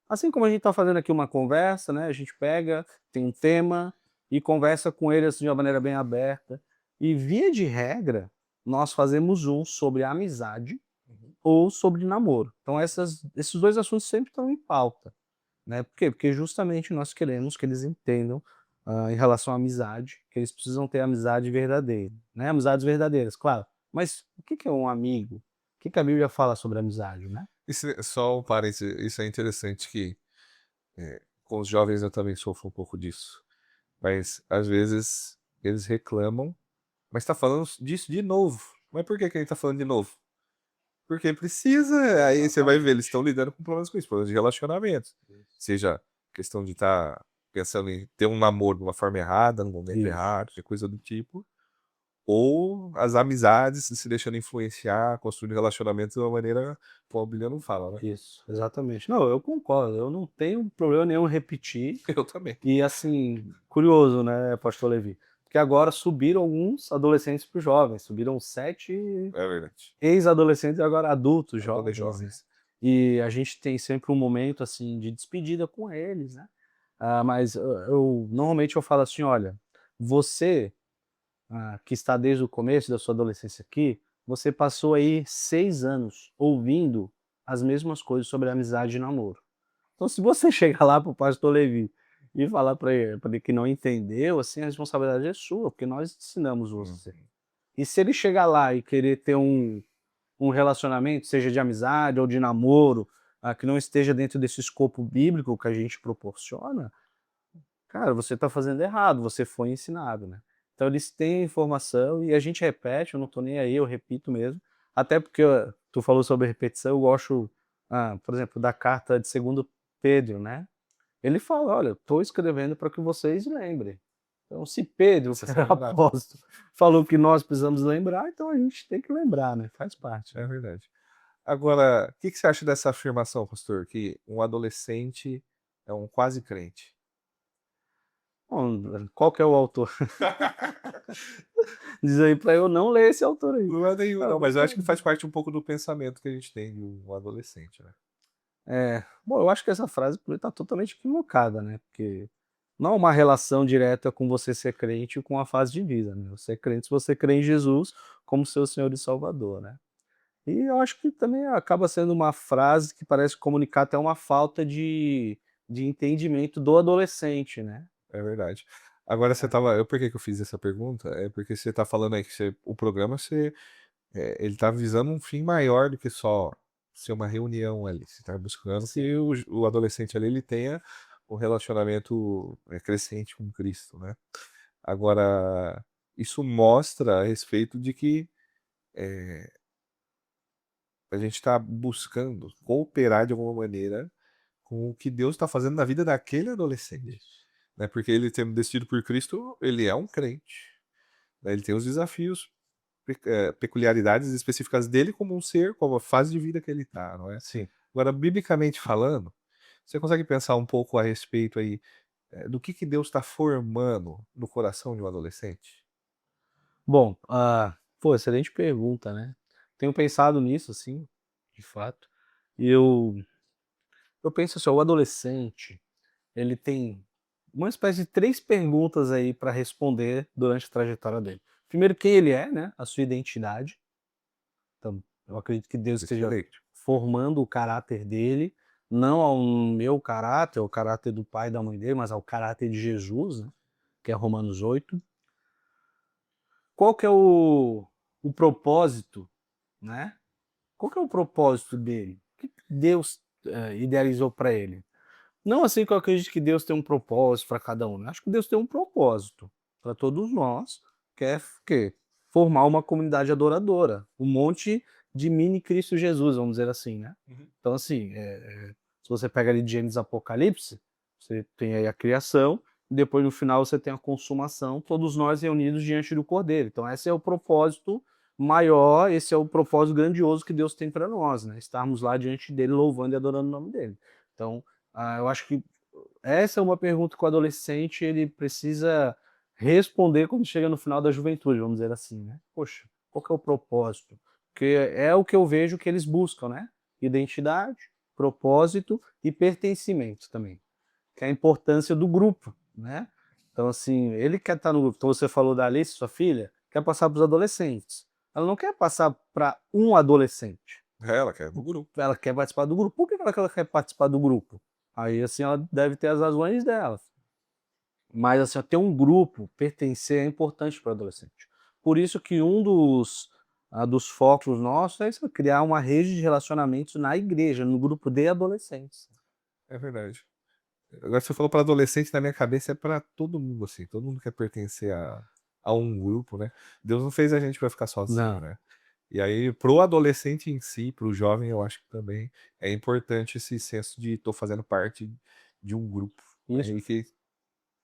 Assim como a gente está fazendo aqui uma conversa, né, a gente pega, tem um tema e conversa com eles, assim, de uma maneira bem aberta. E via de regra, nós fazemos um sobre amizade Uhum. ou sobre namoro. Então esses 2 assuntos sempre estão em pauta, né. Por quê? Porque justamente nós queremos que eles entendam, em relação à amizade, que eles precisam ter amizade verdadeira, né, amizades verdadeiras, claro. Mas o que que é um amigo? O que que a Bíblia fala sobre amizade, né? Isso só um parêntese, isso é interessante que, com os jovens eu também sofro um pouco disso, mas às vezes eles reclamam, mas tá falando disso de novo. Mas por que que ele tá falando de novo? Porque precisa, aí você vai ver, eles estão lidando com problemas com isso, problemas de relacionamento. Seja questão de estar pensando em ter um namoro de uma forma errada, no momento Isso. errado, coisa do tipo, ou as amizades se deixando influenciar, construindo relacionamento de uma maneira como a Bíblia não fala, né. Isso, exatamente. Não, eu concordo, eu não tenho problema nenhum em repetir. Eu também. E assim, curioso, né, pastor Levi, porque agora subiram alguns adolescentes para os jovens, subiram 7 É verdade. ex-adolescentes e agora adultos jovens, né. Jovens. E a gente tem sempre um momento, assim, de despedida com eles, né. Mas eu normalmente eu falo assim: "Olha, você, que está desde o começo da sua adolescência aqui, você passou aí 6 anos ouvindo as mesmas coisas sobre amizade e namoro. Então se você chegar lá para o pastor Levi e falar para ele que não entendeu, assim, a responsabilidade é sua, porque nós ensinamos Uhum. você. E se ele chegar lá e querer ter um relacionamento, seja de amizade ou de namoro, que não esteja dentro desse escopo bíblico que a gente proporciona, cara, você está fazendo errado, você foi ensinado, né. Então eles têm a informação e a gente repete, eu não estou nem aí, eu repito mesmo, até porque, tu falou sobre repetição, eu gosto, por exemplo, da carta de 2 Pedro, né, ele fala: "Olha, estou escrevendo para que vocês lembrem". Então se Pedro, que Vocês era são lembrados. apóstolo, falou que nós precisamos lembrar, então a gente tem que lembrar, né, faz parte. É verdade. Agora, o que que você acha dessa afirmação, pastor, que um adolescente é um quase crente? Bom, qual que é o autor? Diz aí para eu não ler esse autor aí. Não é nenhum Ah, não, mas eu acho que faz parte um pouco do pensamento que a gente tem de um adolescente, né. bom, eu acho que essa frase está totalmente equivocada, né, porque não é uma relação direta com você ser crente com a fase de vida, né, você é crente se você crê em Jesus como seu Senhor e Salvador, né. E eu acho que também acaba sendo uma frase que parece comunicar até uma falta de entendimento do adolescente, né. É verdade. Agora você É. estava por que que eu fiz essa pergunta? É porque você tá falando aí que o programa ele tá visando um fim maior do que só ser uma reunião ali. Você tá buscando Sim, que o adolescente ali ele tenha um relacionamento, crescente com Cristo, né. Agora, isso mostra a respeito de que, eh, a gente tá buscando cooperar de alguma maneira com o que Deus está fazendo na vida daquele adolescente, isso. né, porque ele tendo decidido por Cristo, ele é um crente, né, ele tem os desafios, peculiaridades específicas dele como um ser, como a fase de vida que ele tá, não é. Sim. Agora, biblicamente falando, você consegue pensar um pouco a respeito aí, do que Deus está formando no coração de um adolescente? Bom, pô, excelente pergunta, né. Tenho pensado nisso, assim, de fato, e eu penso assim, ó, o adolescente, ele tem uma espécie de 3 perguntas aí para responder durante a trajetória dele. Primeiro, quem ele é, né, a sua identidade. Então, eu acredito que Deus esteja Excelente. formando o caráter dele, não ao meu caráter, ao caráter do pai e da mãe dele, mas ao caráter de Jesus, né, que é Romanos 8. Qual que é o propósito, né? Qual que é o propósito dele? O que Deus, idealizou para ele? Não assim que eu acredito que Deus tem um propósito para cada um, né, acho que Deus tem um propósito para todos nós, que é quê? Formar uma comunidade adoradora, um monte de mini Cristo Jesus, vamos dizer assim, né. Uhum. Então assim, se você pega ali de Gênesis Apocalipse, você tem aí a criação, depois no final você tem a consumação, todos nós reunidos diante do Cordeiro. Então esse é o propósito maior, esse é o propósito grandioso que Deus tem para nós, né, estarmos lá diante dele louvando e adorando o nome dele. Então, eu acho que essa é uma pergunta que o adolescente ele precisa responder quando chega no final da juventude, vamos dizer assim, né. Poxa, qual que é o propósito? Porque é o que eu vejo que eles buscam, né. Identidade, propósito e pertencimento também, que é a importância do grupo, né. Então assim, ele quer estar no grupo. Então você falou da Alice, sua filha, quer passar para os adolescentes. Ela não quer passar para um adolescente. Ela quer no grupo. Ela quer participar do grupo. Por que ela quer participar do grupo? Aí, assim, ela deve ter as razões dela. Mas, assim, ó, ter um grupo, pertencer é importante para o adolescente. Por isso que um dos focos nossos é isso, criar uma rede de relacionamentos na igreja, no grupo de adolescentes. É verdade. Agora você falou para adolescente, na minha cabeça é para todo mundo, assim, todo mundo quer pertencer a um grupo, né. Deus não fez a gente para ficar sozinho, Não, né. E aí pro adolescente em si, pro jovem, eu acho que também é importante esse senso de tô fazendo parte de um grupo. isso. Aí que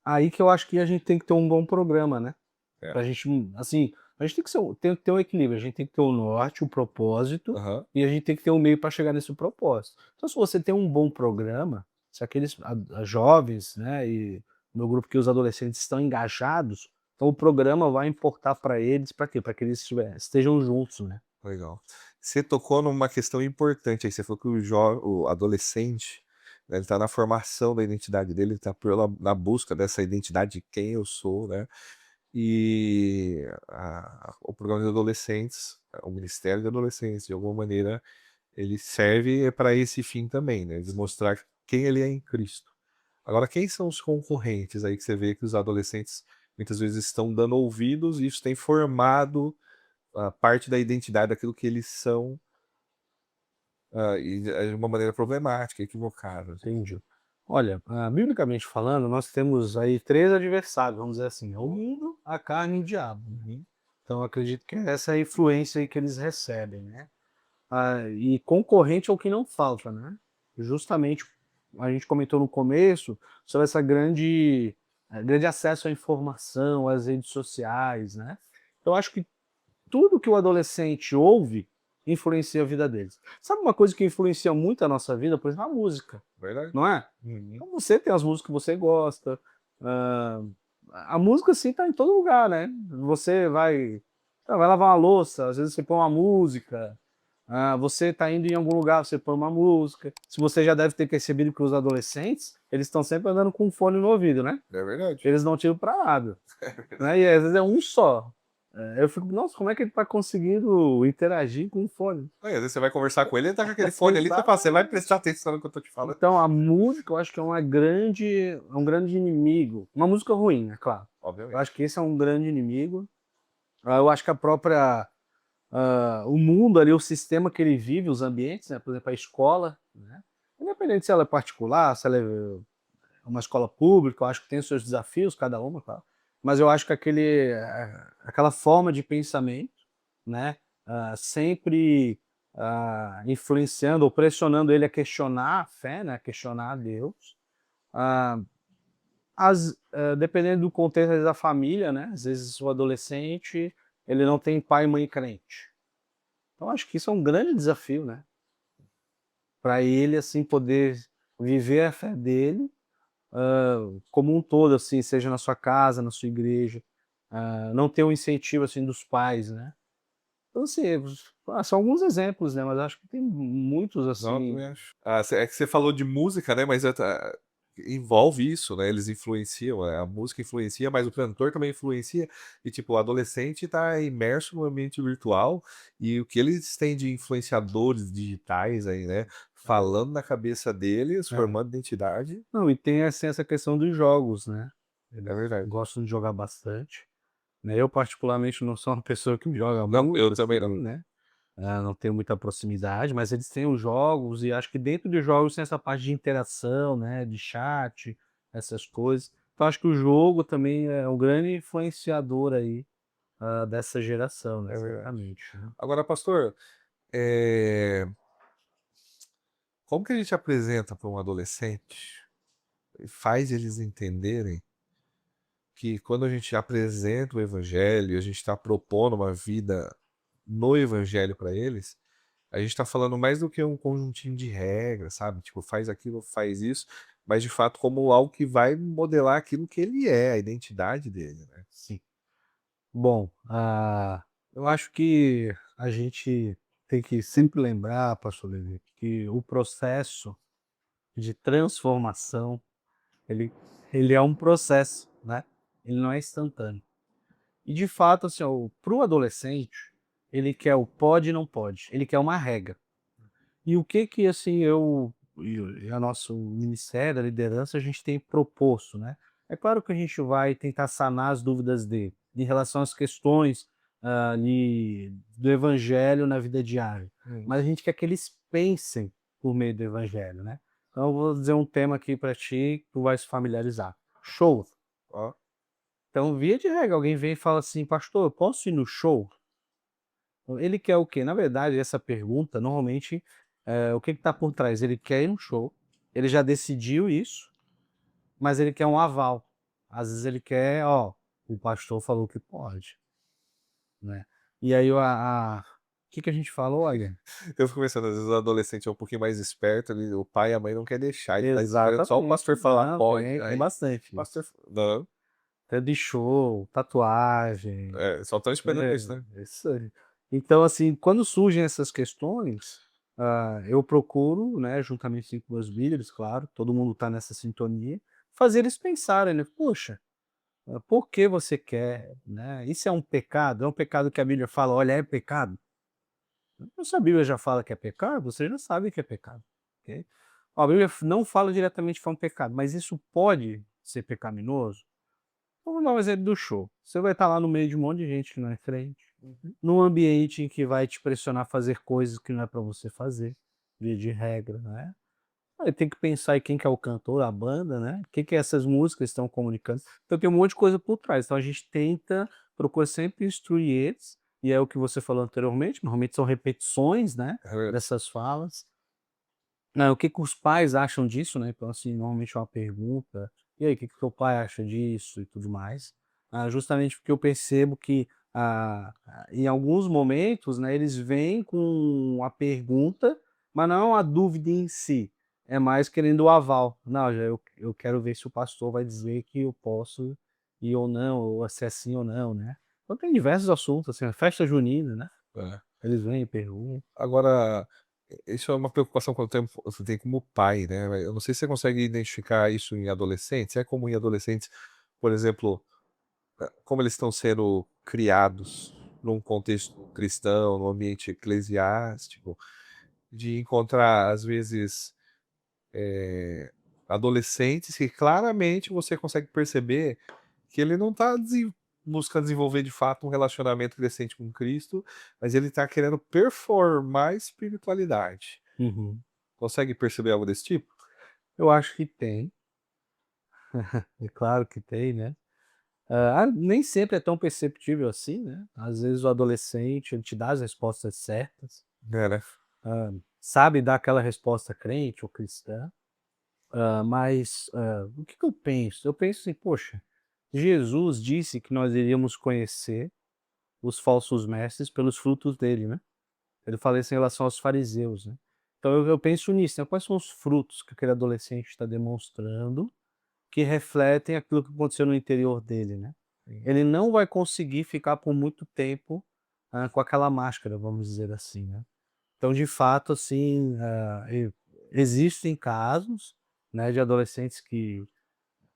Aí que eu acho que a gente tem que ter um bom programa, né. é. Pra gente, assim, a gente tem que tem que ter um equilíbrio, a gente tem que ter o norte, o propósito, Aham. e a gente tem que ter um meio para chegar nesse propósito. Então se você tem um bom programa, se aqueles jovens, né, e no grupo que os adolescentes estão engajados, então o programa vai importar para eles, para quê? Para que eles estejam juntos, né. Legal. Você tocou numa questão importante aí, você falou que o adolescente, né, ele tá na formação da identidade dele, ele tá na busca dessa identidade de quem eu sou, né, e o programa de adolescentes, o ministério de adolescentes, de alguma maneira, ele serve para esse fim também, né, de mostrar quem ele é em Cristo. Agora quem são os concorrentes aí que você vê que os adolescentes muitas vezes estão dando ouvidos e isso tem formado a parte da identidade daquilo que eles são, e de uma maneira problemática, equivocada. Entendi. Olha, biblicamente falando, nós temos aí 3 adversários, vamos dizer assim, é o mundo, a carne e o diabo. Uhum. Então eu acredito que essa é a influência aí que eles recebem, né. E concorrente é o que não falta, né. Justamente, a gente comentou no começo sobre essa grande acesso à informação, às redes sociais, né. Eu acho que tudo que o adolescente ouve influencia a vida deles. Sabe uma coisa que influencia muito a nossa vida? Por exemplo, a música, Verdade. não é? Uhum. Então você tem as músicas que você gosta, hã, a música, assim, tá em todo lugar, né. Você vai lavar uma louça, às vezes você põe uma música, você tá indo em algum lugar, você põe uma música. Se você já deve ter percebido que os adolescentes, eles estão sempre andando com um fone no ouvido, né. É verdade. Eles não tiram pra nada, É verdade. né, e às vezes é um só. Eu fico: "Nossa, como é que ele tá conseguindo interagir com o fone?". Aí, às vezes você vai conversar com ele, ele tá com aquele fone ali, você fala: "Você vai Exatamente. prestar atenção no que eu tô te falando?". Então a música eu acho que é um grande inimigo. Uma música ruim, é claro. Eu Obviamente. acho que esse é um grande inimigo. Eu acho que o mundo ali, o sistema que ele vive, os ambientes, né, por exemplo, a escola, né, independente se ela é particular, se ela é uma escola pública, eu acho que tem os seus desafios, cada uma, claro, mas eu acho que aquela forma de pensamento, né, sempre, influenciando ou pressionando ele a questionar a fé, né, a questionar a Deus, ah, dependendo do contexto às vezes, da família, né, às vezes o adolescente, ele não tem pai e mãe crente. Então acho que isso é um grande desafio, né, para ele, assim, poder viver a fé dele, como um todo, assim, seja na sua casa, na sua igreja, não ter um incentivo, assim, dos pais, né. Então, assim, são alguns exemplos, né, mas acho que tem muitos, Não, eu assim. também acho. É que você falou de música, né, mas envolve isso, né, eles influenciam, a música influencia, mas o cantor também influencia, e tipo, o adolescente tá imerso no ambiente virtual, e o que eles têm de influenciadores digitais aí, né, É, falando na cabeça deles, é. formando identidade, Não, e tem, assim, essa questão dos jogos, né. é Eles verdade. gostam de jogar bastante, né. Eu particularmente não sou uma pessoa que joga Não, eu muito, também não. assim, né. Não tenho muita proximidade, mas eles têm os jogos e acho que dentro dos jogos tem essa parte de interação, né, de chat, essas coisas. Então acho que o jogo também é um grande influenciador aí, dessa geração, né, É verdade. certamente, né. Agora, pastor, eh, como que a gente apresenta para um adolescente e faz eles entenderem que quando a gente apresenta o evangelho, a gente está propondo uma vida no evangelho para eles, a gente está falando mais do que um conjuntinho de regras, sabe? Tipo, faz aquilo, faz isso, mas de fato como algo que vai modelar aquilo que ele é, a identidade dele, né? Sim. Bom, eu acho que a gente tem que sempre lembrar, pastor Levi, que o processo de transformação, ele ele é um processo, né, ele não é instantâneo. E de fato, assim, para o adolescente, ele quer o pode e não pode, ele quer uma regra. E o que que, assim, e a nosso ministério, a liderança, a gente tem proposto, né. É claro que a gente vai tentar sanar as dúvidas dele, em relação às questões, ali, do evangelho na vida diária, Hum. mas a gente quer que eles pensem por meio do evangelho, né. Então eu vou dizer um tema aqui para ti, que tu vai se familiarizar: show. Ó, Então, via de regra, alguém vem e fala assim: "Pastor, eu posso ir no show?". Ele quer o quê? Na verdade, essa pergunta, normalmente, o que está por trás? Ele quer ir no show, ele já decidiu isso, mas ele quer um aval. Às vezes ele quer: "Ó, o pastor falou que pode", né. E aí o que que a gente falou? Olha, eu fico pensando, às vezes o adolescente é um pouquinho mais esperto, o pai e a mãe não quer deixar, ele tá esperando só o exatamente. pastor falar Não, pode, tem aí o bastante pastor isso. não, Até de show, tatuagem. só estão esperando isso, né? Isso aí. Então, assim, quando surgem essas questões, eu procuro, né, juntamente assim, com meus líderes, claro, todo mundo está nessa sintonia, fazer eles pensarem, né? Poxa, por que você quer, né? Isso é um pecado? É um pecado que a Bíblia fala, olha, é pecado? Então, se a Bíblia já fala que é pecado, você já sabe que é pecado, ok? A Bíblia não fala diretamente que é um pecado, mas isso pode ser pecaminoso? Vamos dar um exemplo do show. Você vai estar lá no meio de um monte de gente que não é crente, Uhum. num ambiente em que vai te pressionar a fazer coisas que não é para você fazer, via de regra, né. Aí tem que pensar em quem que é o cantor, a banda, né, o que que essas músicas estão comunicando. Então tem um monte de coisa por trás, então a gente tenta, procura sempre instruir eles, e é o que você falou anteriormente, normalmente são repetições, né, É verdade. dessas falas. O que que os pais acham disso, né, então, assim, normalmente é uma pergunta: "E aí, o que que teu pai acha disso?", e tudo mais. Justamente porque eu percebo que, em alguns momentos, né, eles vêm com a pergunta, mas não é uma dúvida em si, é mais querendo o aval. "Não, já eu quero ver se o pastor vai dizer que eu posso ir ou não, ou se é sim ou não", né. Então tem diversos assuntos, assim, a festa junina, né, É. eles vêm e perguntam. Agora, isso é uma preocupação que eu tenho você tem como pai, né, eu não sei se você consegue identificar isso em adolescentes, é comum em adolescentes, por exemplo, como eles estão sendo criados num contexto cristão, num ambiente eclesiástico, de encontrar às vezes, adolescentes que claramente você consegue perceber que ele não está buscando desenvolver de fato um relacionamento crescente com Cristo, mas ele está querendo performar espiritualidade. Uhum. Consegue perceber algo desse tipo? Eu acho que tem. É claro que tem, né. Nem sempre é tão perceptível assim, né. Às vezes o adolescente, ele te dá as respostas certas, É, né? sabe dar aquela resposta crente ou cristã, mas, o que que eu penso? Eu penso assim: "Poxa, Jesus disse que nós iríamos conhecer os falsos mestres pelos frutos dele", né. Ele fala isso em relação aos fariseus, né. Então eu penso nisso, né, quais são os frutos que aquele adolescente está demonstrando que refletem aquilo que aconteceu no interior dele, né. Sim. Ele não vai conseguir ficar por muito tempo, com aquela máscara, vamos dizer assim, né. Então, de fato, assim, existem casos, né, de adolescentes que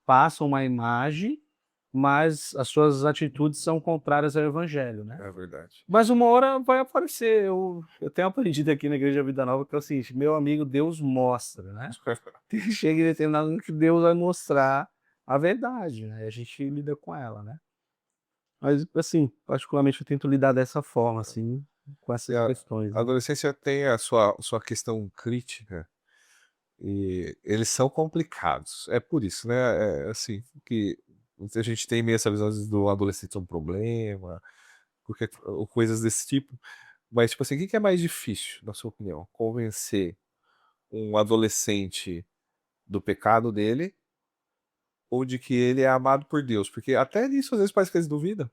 passam uma imagem, mas as suas atitudes são contrárias ao evangelho, né. É verdade. Mas uma hora vai aparecer. Eu tenho aprendido aqui na Igreja Vida Nova que é o seguinte: meu amigo, Deus mostra, né. Chega em determinado momento que Deus vai mostrar a verdade, né, e a gente lida com ela, né. Mas, assim, particularmente eu tento lidar dessa forma, assim, com E essas a questões, a né. adolescência tem a sua questão crítica, e eles são complicados. É por isso, né, assim, que muita gente tem meio essa visão às vezes do adolescente é um problema, porque ou coisas desse tipo. Mas, tipo assim, o que que é mais difícil, na sua opinião? Convencer um adolescente do pecado dele ou de que ele é amado por Deus? Porque até nisso às vezes parece que eles duvidam.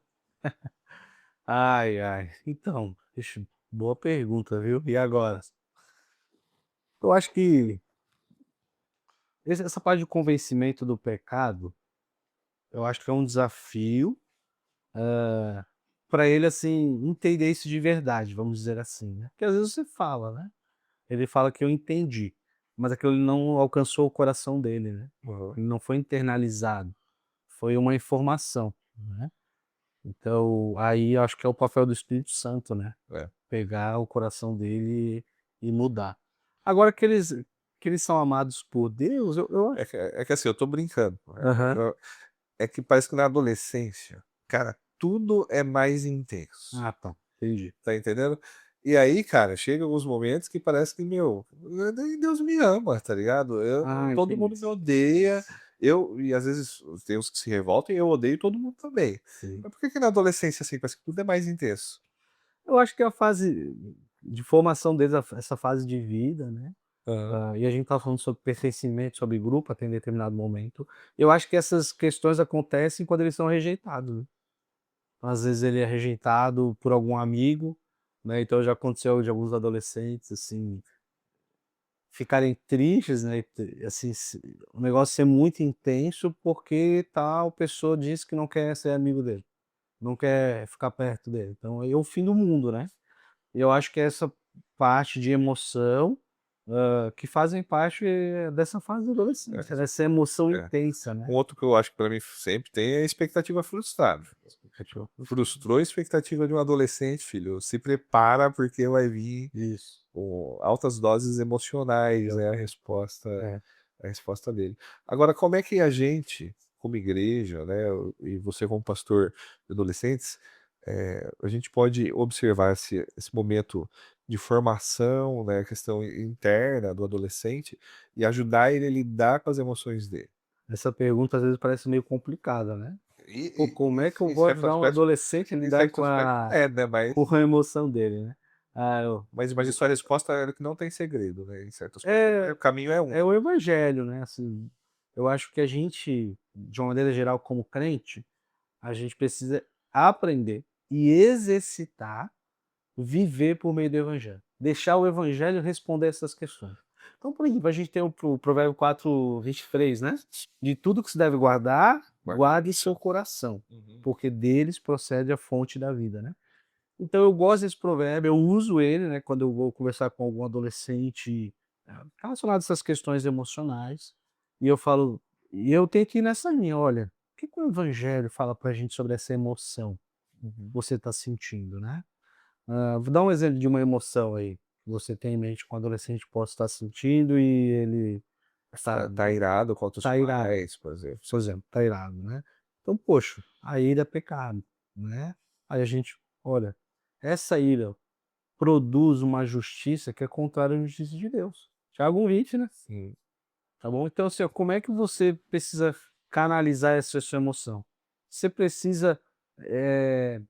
Ai, ai. Então, ixi, boa pergunta, viu. E agora? Eu acho que essa parte de convencimento do pecado, eu acho que é um desafio, para ele, assim, entender isso de verdade, vamos dizer assim, né. Porque às vezes você fala, né, ele fala que eu entendi, mas aquilo não alcançou o coração dele, né. Aham. Ele não foi internalizado, foi uma informação, né. Então, aí eu acho que é o papel do Espírito Santo, né, É. pegar o coração dele e mudar. Agora que eles são amados por Deus, eu acho. É que assim, eu tô brincando, Aham. é que parece que na adolescência, cara, tudo é mais intenso, Ah, tá, entendi. tá entendendo? E aí, cara, chega alguns momentos que parece que, meu, nem Deus me ama, tá ligado? Ah, Todo entendi. mundo me odeia, e às vezes tem uns que se revoltam e eu odeio todo mundo também. Sim. Mas por que que na adolescência, assim, parece que tudo é mais intenso? Eu acho que é a fase de formação deles, essa fase de vida, né, Aham. e a gente estava falando sobre pertencimento, sobre grupo até em determinado momento. Eu acho que essas questões acontecem quando eles são rejeitados, né. Às vezes ele é rejeitado por algum amigo, né, então já aconteceu de alguns adolescentes, assim, ficarem tristes, né, e assim, o negócio ser muito intenso, porque tal pessoa disse que não quer ser amigo dele, não quer ficar perto dele. Então aí é o fim do mundo, né. E eu acho que é essa parte de emoção, que fazem parte, dessa fase da adolescência, né, essa emoção É, é. intensa, Um né. outro que eu acho que pra mim sempre tem é a expectativa frustrada. Frustrou a expectativa de um adolescente, filho, se prepara porque vai vir Isso. com altas doses emocionais, né, É. a resposta dele. Agora, como é que a gente, como igreja, né, e você como pastor de adolescentes, a gente pode observar esse momento de formação, né, a questão interna do adolescente e ajudar ele a lidar com as emoções dele? Essa pergunta às vezes parece meio complicada, né. Pô, como é que eu Em vou certo ajudar um aspecto adolescente a em lidar certo aspecto né, com a emoção dele, né. Ah, eu mas imagina sua resposta era que não tem segredo, né, em certo aspecto, é o caminho é um. é o evangelho, né, assim, eu acho que a gente, de uma maneira geral como crente, a gente precisa aprender e exercitar, viver por meio do evangelho. Deixar o evangelho responder essas questões. Então, por exemplo, a gente tem o provérbio 4:23, né, "De tudo que se deve guardar, Guarda o guarde em seu coração. coração, Uhum. porque deles procede a fonte da vida", né. Então eu gosto desse provérbio, eu uso ele, né, quando eu vou conversar com algum adolescente, relacionado a essas questões emocionais, e eu falo e eu tento ir nessa linha: "Olha, o que que o evangelho fala pra gente sobre essa emoção Uhum. que você está sentindo, né?" Vou dar um exemplo de uma emoção aí, que você tem em mente que um adolescente possa estar sentindo e ele está Tá irado contra os tá irado, pais, por exemplo. por exemplo, tá irado, né. Então, poxa, a ira é pecado, né. Aí a gente: "Olha, essa ira produz uma justiça que é contrária à justiça de Deus." Tiago 1:20, né, Sim. tá bom? Então, assim, ó, como é que você precisa canalizar essa sua emoção? Você precisa, eh,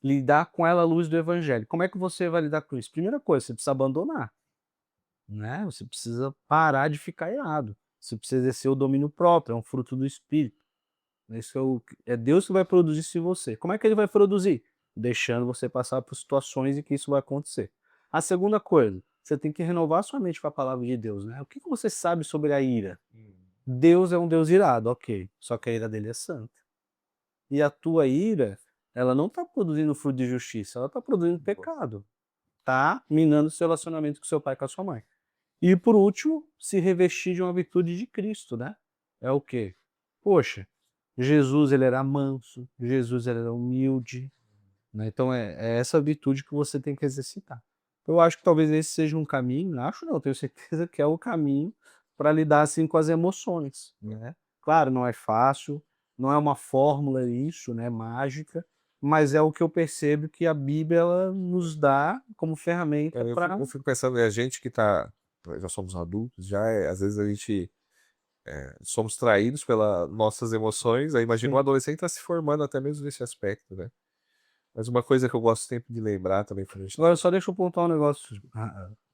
lidar com ela à luz do evangelho. Como é que você vai lidar com isso? Primeira coisa, você precisa abandonar, né, você precisa parar de ficar irado, você precisa exercer o domínio próprio, é um fruto do espírito. Isso é Deus que vai produzir isso em você. Como é que ele vai produzir? Deixando você passar por situações em que isso vai acontecer. A segunda coisa, você tem que renovar sua mente com a palavra de Deus, né. O que que você sabe sobre a ira? Hum. Deus é um Deus irado, ok, só que a ira dele é santa. E a tua ira, ela não está produzindo fruto de justiça, ela está produzindo pecado. Tá minando o seu relacionamento com seu pai e com a sua mãe. E por último, se revestir de uma virtude de Cristo, né? É o quê? Poxa, Jesus ele era manso, Jesus ele era humilde, né? Então é essa virtude que você tem que exercitar. Eu acho que talvez esse seja um caminho, acho não, tenho certeza que é o caminho para lidar assim com as emoções, né? Claro, não é fácil, não é uma fórmula isso, né, mágica, mas é o que eu percebo que a Bíblia ela nos dá como ferramenta Eu para. fico pensando, a gente que tá, já somos adultos, às vezes a gente somos traídos pelas nossas emoções, aí imagina um Sim. adolescente tá se formando até mesmo nesse aspecto, né? Mas uma coisa que eu gosto sempre de lembrar também pra gente. Agora só deixa eu pontuar um negócio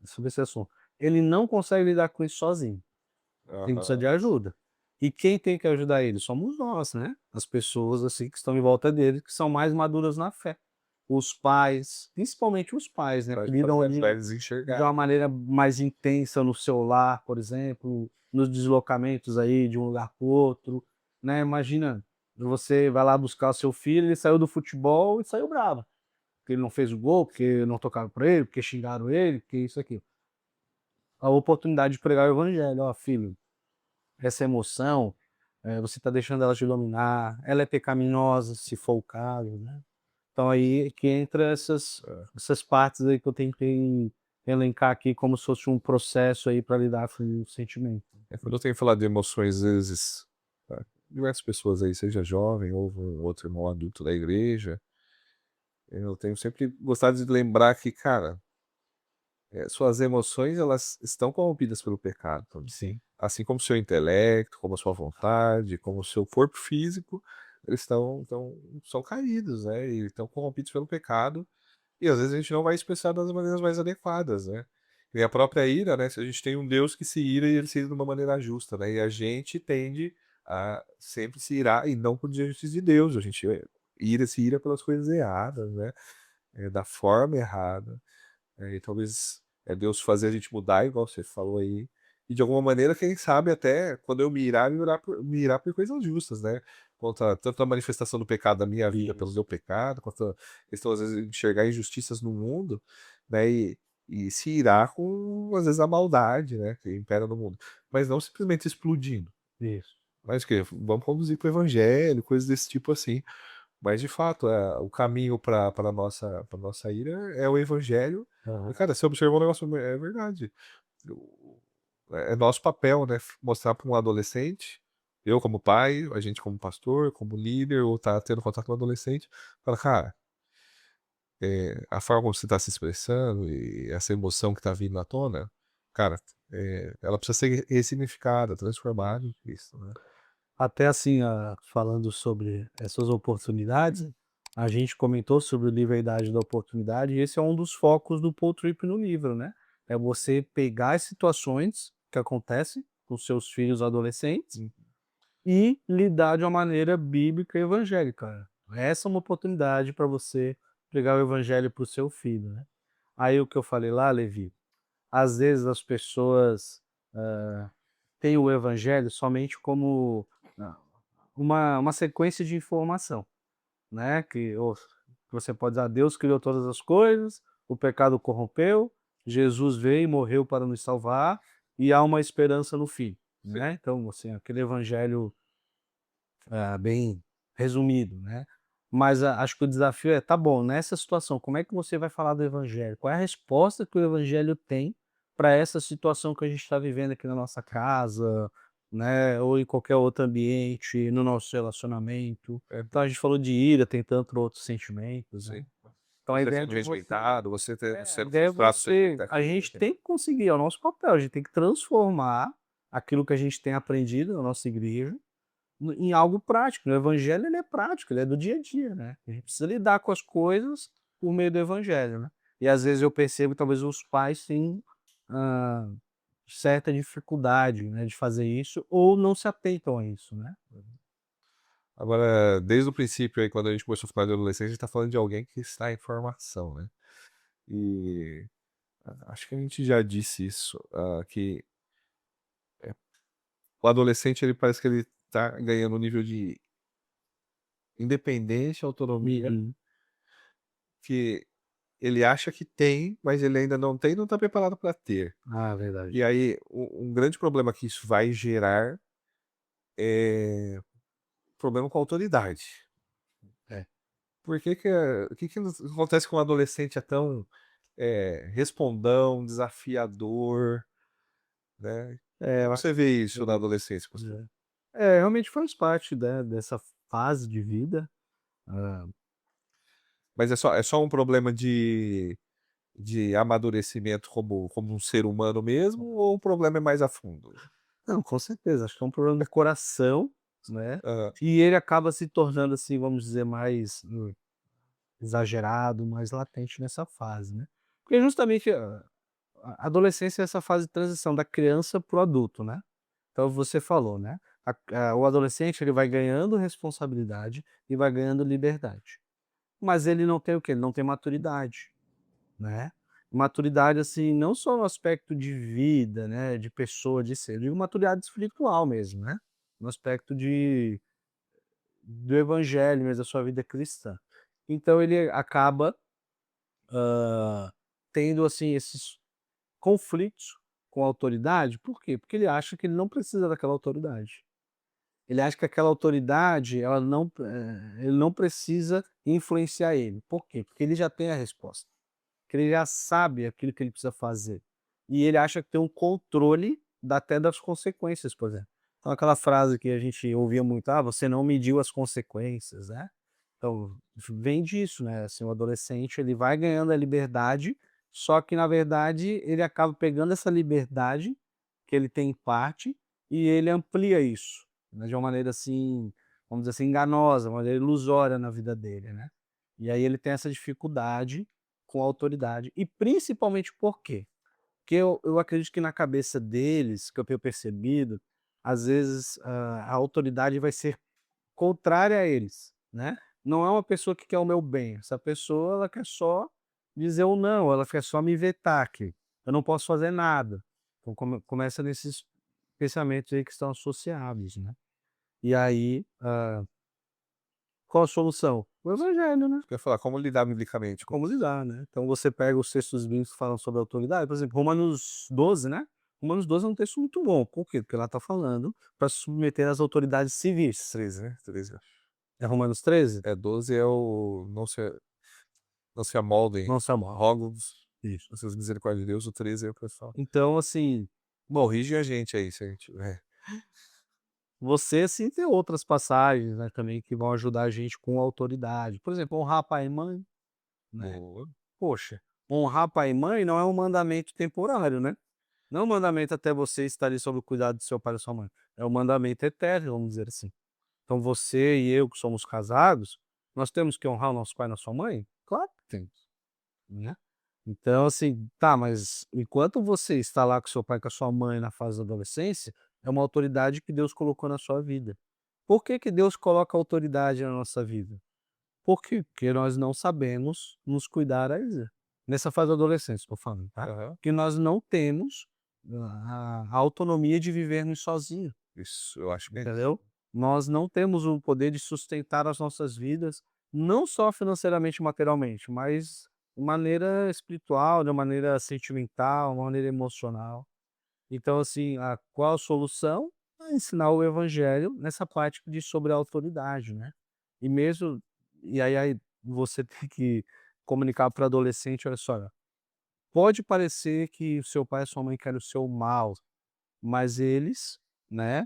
sobre esse assunto. Ele não consegue lidar com isso sozinho. Ele precisa Aham. de ajuda. E quem tem que ajudar ele? Somos nós, né? As pessoas assim que estão em volta dele, que são mais maduras na fé. Os pais, principalmente os pais, né? Pra Que lidam pra ali eles de enxergarem. uma maneira mais intensa no seu lar, por exemplo, nos deslocamentos aí de um lugar para o outro, né? Imagina, você vai lá buscar o seu filho, ele saiu do futebol e saiu bravo. Porque ele não fez o gol, porque não tocaram para ele, porque xingaram ele, porque isso aqui. A oportunidade de pregar o evangelho, ó, filho, essa emoção, você está deixando ela te dominar, ela é pecaminosa, se for o caso, né. Então aí que entra É. essas partes aí que eu tentei elencar aqui como se fosse um processo aí para lidar com o sentimento. Quando eu tenho falado de emoções, às vezes, tá, diversas pessoas aí, seja jovem ou um outro irmão adulto da igreja, eu tenho sempre gostado de lembrar que, cara, suas emoções, elas estão corrompidas pelo pecado também. Sim. Assim como o seu intelecto, como a sua vontade, como o seu corpo físico, eles são caídos, né? E estão corrompidos pelo pecado. E às vezes a gente não vai expressar das maneiras mais adequadas, né? E a própria ira, né? Se a gente tem um Deus que se ira e ele se ira de uma maneira justa, né? E a gente tende a sempre se irar e não por diante de Deus. A gente se ira pelas coisas erradas, né? Da forma errada. E talvez Deus fazer a gente mudar, igual você falou aí. E de alguma maneira, quem sabe até quando eu me irar por coisas justas, né? Contra tanto a manifestação do pecado da minha vida pelo Isso. meu pecado, quanto a questão, às vezes, de enxergar injustiças no mundo, né? E se irar com, às vezes, a maldade, né? Que impera no mundo. Mas não simplesmente explodindo. Isso. Mas que vamos conduzir para o evangelho, coisas desse tipo assim. Mas de fato, o caminho para nossa ira é o evangelho. E, Aham. cara, você observou um negócio, é verdade. É nosso papel, né, mostrar para um adolescente, eu como pai, a gente como pastor, como líder, ou tá tendo contato com um adolescente, fala, cara, a forma como você está se expressando e essa emoção que está vindo à tona, cara, ela precisa ser ressignificada, transformada em Cristo, né? Até assim, falando sobre essas oportunidades, a gente comentou sobre o livro A Idade da Oportunidade, e esse é um dos focos do Paul Tripp no livro, né? É você pegar as situações que acontecem com seus filhos adolescentes Hum. e lidar de uma maneira bíblica e evangélica. Essa é uma oportunidade para você pregar o evangelho para o seu filho, né? Aí o que eu falei lá, Levi, às vezes as pessoas têm o evangelho somente como ah, uma sequência de informação, né, que você pode dizer: "Ah, Deus criou todas as coisas, o pecado corrompeu, Jesus veio e morreu para nos salvar, e há uma esperança no fim", Sim. né. Então, assim, aquele evangelho, bem resumido, né. Mas acho que o desafio é: tá bom, nessa situação, como é que você vai falar do evangelho? Qual é a resposta que o evangelho tem para essa situação que a gente está vivendo aqui na nossa casa, né, ou em qualquer outro ambiente, no nosso relacionamento. É, Então a gente falou de ira, tem tantos outros sentimentos, né. sim. Então a Você ideia é sendo que você respeitado, você a sendo ideia é frustrado sua a expectativa. gente tem que conseguir, é o nosso papel, a gente tem que transformar aquilo que a gente tem aprendido na nossa igreja em algo prático, né, o evangelho ele é prático, ele é do dia a dia, né, a gente precisa lidar com as coisas por meio do evangelho, né. E às vezes eu percebo que talvez os pais têm, hã, certa dificuldade, né, de fazer isso ou não se atentam a isso, né. Agora, desde o princípio aí, quando a gente começou a falar de adolescente, a gente tá falando de alguém que está em formação, né? E acho que a gente já disse isso, que o adolescente ele parece que ele tá ganhando um nível de independência, autonomia, Uhum. que ele acha que tem, mas ele ainda não tem e não está preparado para ter. Ah, verdade. E aí, um grande problema que isso vai gerar é problema com a autoridade. É. Por que que, o que que acontece com o adolescente é tão, respondão, desafiador, né? É, eu Como acho você vê isso na que adolescência, pastor? realmente faz parte, né, dessa fase de vida. Hã, Mas é só um problema de amadurecimento como um ser humano mesmo, ou o problema é mais a fundo? não, com certeza, acho que é um problema do coração, né, Hã. e ele acaba se tornando, assim, vamos dizer, mais, exagerado, mais latente nessa fase, né. Porque justamente a adolescência é essa fase de transição da criança para o adulto, né. Então você falou, né, o adolescente ele vai ganhando responsabilidade e vai ganhando liberdade, mas ele não tem o quê? Ele não tem maturidade, né. Maturidade, assim, não só no aspecto de vida, né, de pessoa, de ser, eu digo maturidade espiritual mesmo, né, no aspecto do evangelho mesmo, da sua vida cristã. Então ele acaba, tendo, assim, esses conflitos com a autoridade, por quê? Porque ele acha que ele não precisa daquela autoridade. Ele acha que aquela autoridade, ela não, ele não precisa influenciar ele. Por quê? Porque ele já tem a resposta, que ele já sabe aquilo que ele precisa fazer. E ele acha que tem um controle até das consequências, por exemplo. Então aquela frase que a gente ouvia muito: "Ah, você não mediu as consequências", né. Então, vem disso, né, assim, o adolescente ele vai ganhando a liberdade, só que na verdade ele acaba pegando essa liberdade, que ele tem em parte, e ele amplia isso, né, de uma maneira assim, vamos dizer assim, enganosa, uma maneira ilusória na vida dele, né. E aí ele tem essa dificuldade com a autoridade, e principalmente por quê? Porque eu acredito que na cabeça deles, que eu tenho percebido, às vezes, a autoridade vai ser contrária a eles, né. Não é uma pessoa que quer o meu bem, essa pessoa ela quer só dizer o não, ela quer só me vetar aqui, eu não posso fazer nada. Então começa nesses pensamentos aí que estão associados, né. E aí, qual a solução? O evangelho, né. Eu ia falar, como lidar biblicamente com Como isso? lidar, né. Então você pega os textos bíblicos que falam sobre autoridade, por exemplo, Romanos 12, né. Romanos 12 é um texto muito bom, por quê? Porque lá está falando para se submeter às autoridades civis. 13, né? 13, eu acho. É Romanos 13? 12 é o não se amoldem Não, Samuel. rógulos, Isso. as suas misericórdias de Deus, o 13 é o que eu falo. Então, assim, Corrige a gente aí, se a gente você sim tem outras passagens, né, também que vão ajudar a gente com autoridade. Por exemplo, honrar pai e mãe, né. boa. Poxa, honrar pai e mãe não é um mandamento temporário, né. Não é um mandamento até você estar ali sob o cuidado do seu pai e da sua mãe. É um mandamento eterno, vamos dizer assim. Então você e eu que somos casados, nós temos que honrar o nosso pai e nossa mãe? Claro que temos, né. Então assim, tá, mas enquanto você está lá com seu pai e com a sua mãe na fase da adolescência, é uma autoridade que Deus colocou na sua vida. Por que que Deus coloca autoridade na nossa vida? Por quê? Porque nós não sabemos nos cuidar ainda. Nessa fase da adolescência, estou falando, tá? Aham. Que nós não temos a autonomia de vivermos sozinhos, Isso, eu acho que é isso. entendeu? Nós não temos o poder de sustentar as nossas vidas, não só financeiramente e materialmente, mas de maneira espiritual, de maneira sentimental, de maneira emocional. Então, assim, qual a solução? É ensinar o evangelho nessa parte que diz sobre a autoridade, né. E mesmo e aí você tem que comunicar para o adolescente: "Olha só, pode parecer que o seu pai e sua mãe querem o seu mal, mas eles, né,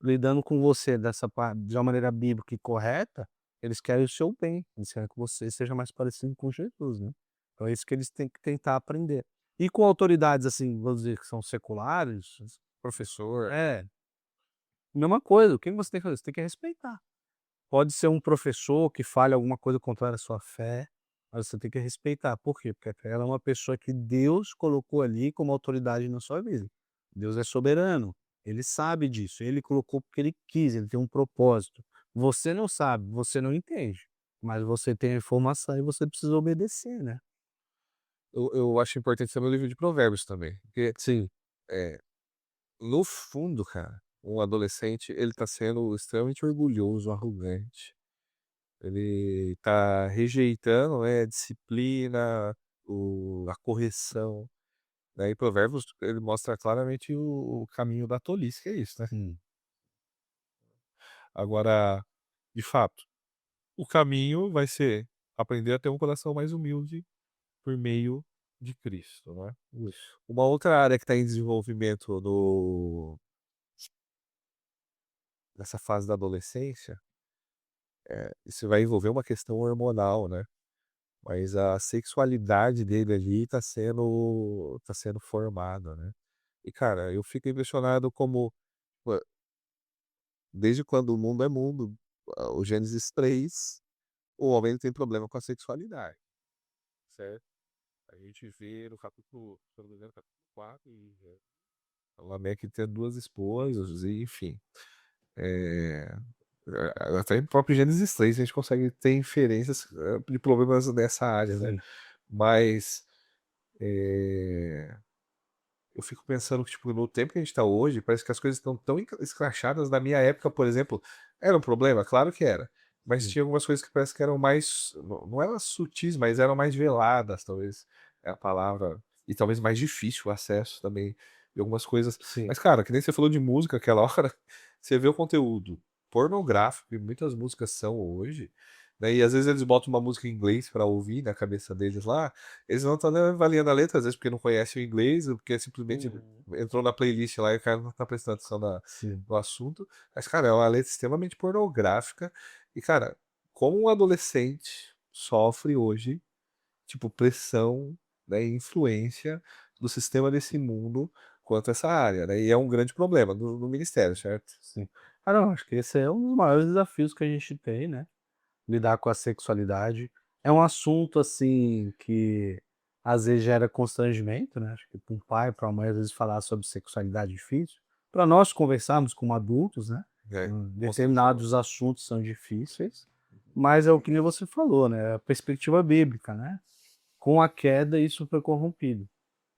lidando com você de uma maneira bíblica e correta, eles querem o seu bem, eles querem que você seja mais parecido com Jesus, né". Então é isso que eles têm que tentar aprender. E com autoridades, assim, vamos dizer que são seculares, Professor, é, mesma coisa, o que você tem que fazer? Você tem que respeitar. Pode ser um professor que fale alguma coisa contrária à sua fé, mas você tem que respeitar. Por quê? Porque ela é uma pessoa que Deus colocou ali como autoridade na sua vida. Deus é soberano, ele sabe disso, ele colocou porque ele quis, ele tem um propósito. Você não sabe, você não entende, mas você tem a informação e você precisa obedecer, né. eu acho importante saber o livro de Provérbios também, porque, Sim. no fundo, cara, um adolescente, ele tá sendo extremamente orgulhoso, arrogante. Ele tá rejeitando, né, a disciplina, a correção, né? E Provérbios, ele mostra claramente o caminho da tolice, que é isso, né? Sim, Agora, de fato, o caminho vai ser aprender a ter um coração mais humilde por meio de Cristo, né? isso. Uma outra área que está em desenvolvimento nessa fase da adolescência, isso vai envolver uma questão hormonal, né? Mas a sexualidade dele ali tá sendo formada, né? E cara, eu fico impressionado como, ué, desde quando o mundo é mundo, o Gênesis 3, o homem tem problema com a sexualidade, certo? A gente vê no capítulo, se eu não me engano, capítulo 4, e Lameque ter duas esposas, e enfim. É, até em próprio Gênesis 3 a gente consegue ter inferências de problemas nessa área, né? Sim. Mas eu fico pensando que, tipo, no tempo que a gente tá hoje, parece que as coisas estão tão escrachadas. Na minha época, por exemplo, era um problema? Claro que era. Mas Sim. tinha algumas coisas que parece que eram mais, não eram sutis, mas eram mais veladas, talvez é a palavra. E talvez mais difícil o acesso também de algumas coisas. Sim. Mas, cara, que nem você falou de música aquela hora, você vê o conteúdo pornográfico, e muitas músicas são hoje, né? E às vezes eles botam uma música em inglês pra ouvir na cabeça deles lá. Eles não estão nem avaliando a letra, às vezes porque não conhecem o inglês, ou porque simplesmente Uhum. entrou na playlist lá e o cara não tá prestando atenção Sim. no assunto. Mas, cara, é uma letra extremamente pornográfica. E, cara, como um adolescente sofre hoje, tipo, pressão, né, e influência do sistema desse mundo quanto a essa área, né? E é um grande problema no ministério, certo? Sim. Ah, não, acho que esse é um dos maiores desafios que a gente tem, né? Lidar com a sexualidade. É um assunto, assim, que às vezes gera constrangimento, né? Acho que para um pai, para uma mãe, às vezes falar sobre sexualidade é difícil. Para nós conversarmos como adultos, né? É, com certeza. Determinados assuntos são difíceis, mas é o que nem você falou, né? A perspectiva bíblica, né? Com a queda, isso foi corrompido,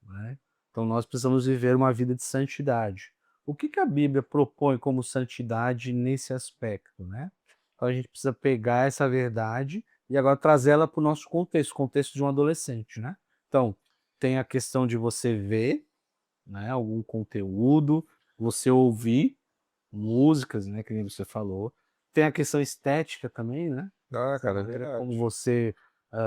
né? Então nós precisamos viver uma vida de santidade. O que que a Bíblia propõe como santidade nesse aspecto, né? Então a gente precisa pegar essa verdade e agora trazê-la para o nosso contexto, contexto de um adolescente, né? Então, tem a questão de você ver, né, algum conteúdo, você ouvir músicas, né, que nem você falou. Tem a questão estética também, né? Ah, A cara, é maneira como verdade. você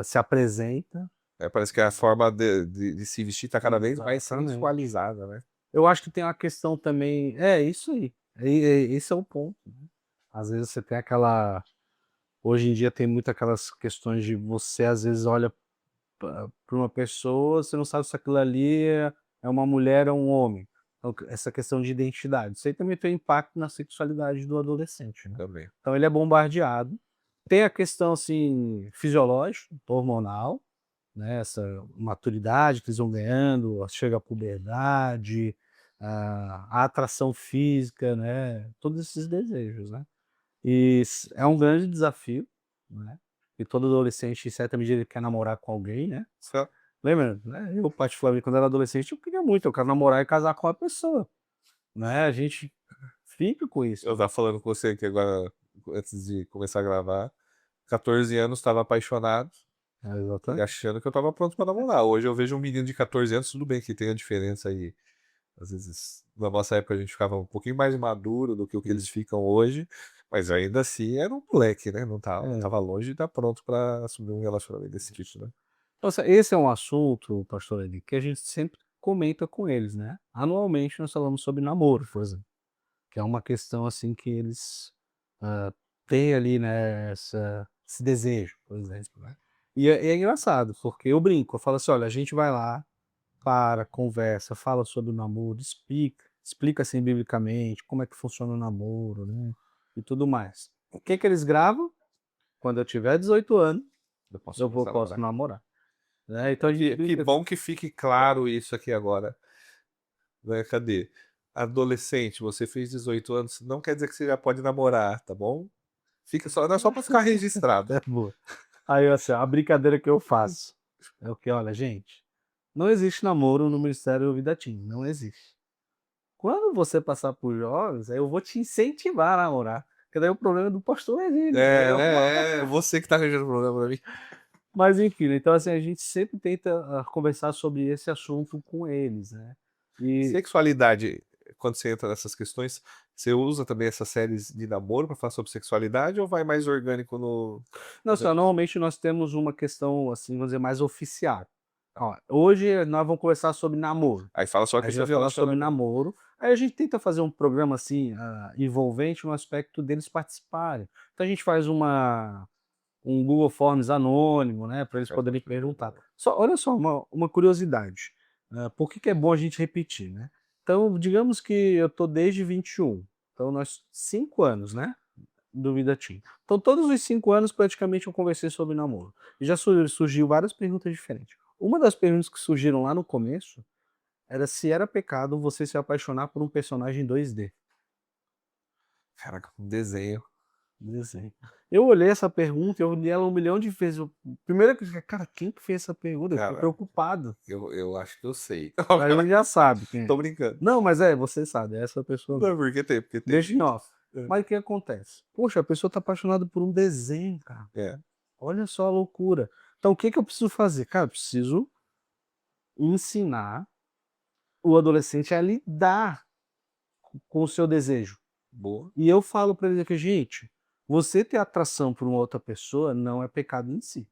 se apresenta. É, parece que a forma de se vestir tá cada vez mais Exatamente. sensualizada, né? Eu acho que tem uma questão também. É isso aí. Esse é o ponto, né? Às vezes você tem aquela. Hoje em dia tem muito aquelas questões de você, às vezes, olha para uma pessoa, você não sabe se aquilo ali é uma mulher ou um homem. Então, essa questão de identidade. Isso aí também tem um impacto na sexualidade do adolescente, né? Também. Então ele é bombardeado. Tem a questão assim, fisiológica, hormonal, né, essa maturidade que eles vão ganhando, chega a puberdade, a atração física, né, todos esses desejos, né. E é um grande desafio, né, e todo adolescente, em certa medida, ele quer namorar com alguém, né. Só- Lembra, né, eu particularmente quando era adolescente eu queria muito, eu quero namorar e casar com uma pessoa, né, a gente fica com isso, Eu né. tava falando com você aqui agora, antes de começar a gravar, 14 anos, estava apaixonado É, e exatamente. achando que eu tava pronto pra namorar. Hoje eu vejo um menino de 14 anos, tudo bem que tem a diferença aí. Às vezes, na nossa época, a gente ficava um pouquinho mais maduro do que o que eles Isso. ficam hoje, mas ainda assim era um moleque, né? Não tava, É. tava longe de estar pronto pra assumir um relacionamento desse tipo, né? Nossa, esse é um assunto, pastor Eli, que a gente sempre comenta com eles, né. Anualmente nós falamos sobre namoro, por exemplo, que é uma questão, assim, que eles, têm ali, né, esse desejo, por exemplo, né. E é engraçado, porque eu brinco, eu falo assim: "Olha, a gente vai lá, para, conversa, fala sobre o namoro, explica, assim, biblicamente, como é que funciona o namoro, né, e tudo mais. O que que eles gravam? Quando eu tiver 18 anos, Eu posso eu começar a posso namorar. namorar", né, então a gente Que brinca. bom que fique claro isso aqui agora, né? Cadê? Adolescente, você fez 18 anos, não quer dizer que você já pode namorar, tá bom? Fica só, não é só pra ficar registrado. É boa. Aí, assim, a brincadeira que eu faço é o que, olha, gente, não existe namoro no Ministério Vida Teen, não existe. Quando você passar por jovens, aí eu vou te incentivar a namorar. Porque daí o problema é do pastor Egídio. Você que tá arranjando problema pra mim. Mas enfim, né, então assim, a gente sempre tenta conversar sobre esse assunto com eles, né? E, Sexualidade, quando você entra nessas questões, você usa também essas séries de namoro pra falar sobre sexualidade ou vai mais orgânico no. não, nos só, normalmente nós temos uma questão, assim, vamos dizer, mais oficial. Ó, hoje nós vamos conversar sobre namoro. Aí fala só a A gente questão vai de falar sobre relacionamento. namoro. Aí a gente tenta fazer um programa assim, envolvente no aspecto deles participarem. Então a gente faz um Google Forms anônimo, né, para eles Certo. poderem perguntar. Olha só, uma curiosidade. Por que é bom a gente repetir, né? Então, digamos que eu tô desde 21. Então, nós 5 anos, né? Do Vida Teen. Então, todos os 5 anos, praticamente, eu conversei sobre namoro. E já surgiu várias perguntas diferentes. Uma das perguntas que surgiram lá no começo era se era pecado você se apaixonar por um personagem 2D. Caraca, um desenho. Desenho. Eu olhei essa pergunta, eu li ela 1 milhão de vezes. Primeiro que eu fiquei, cara, quem que fez essa pergunta? Eu fiquei Cara, preocupado. eu acho que eu sei. A gente já sabe quem é. Tô brincando. Não, mas você sabe, é essa pessoa mesmo. Não, porque tem, porque tem. Deixa em off. É. Mas o que acontece? Poxa, a pessoa tá apaixonada por um desenho, cara. É. Olha só a loucura. Então, o que eu preciso fazer? Cara, eu preciso ensinar o adolescente a lidar com o seu desejo. Boa. E eu falo pra ele que, gente, você ter atração por uma outra pessoa não é pecado em si.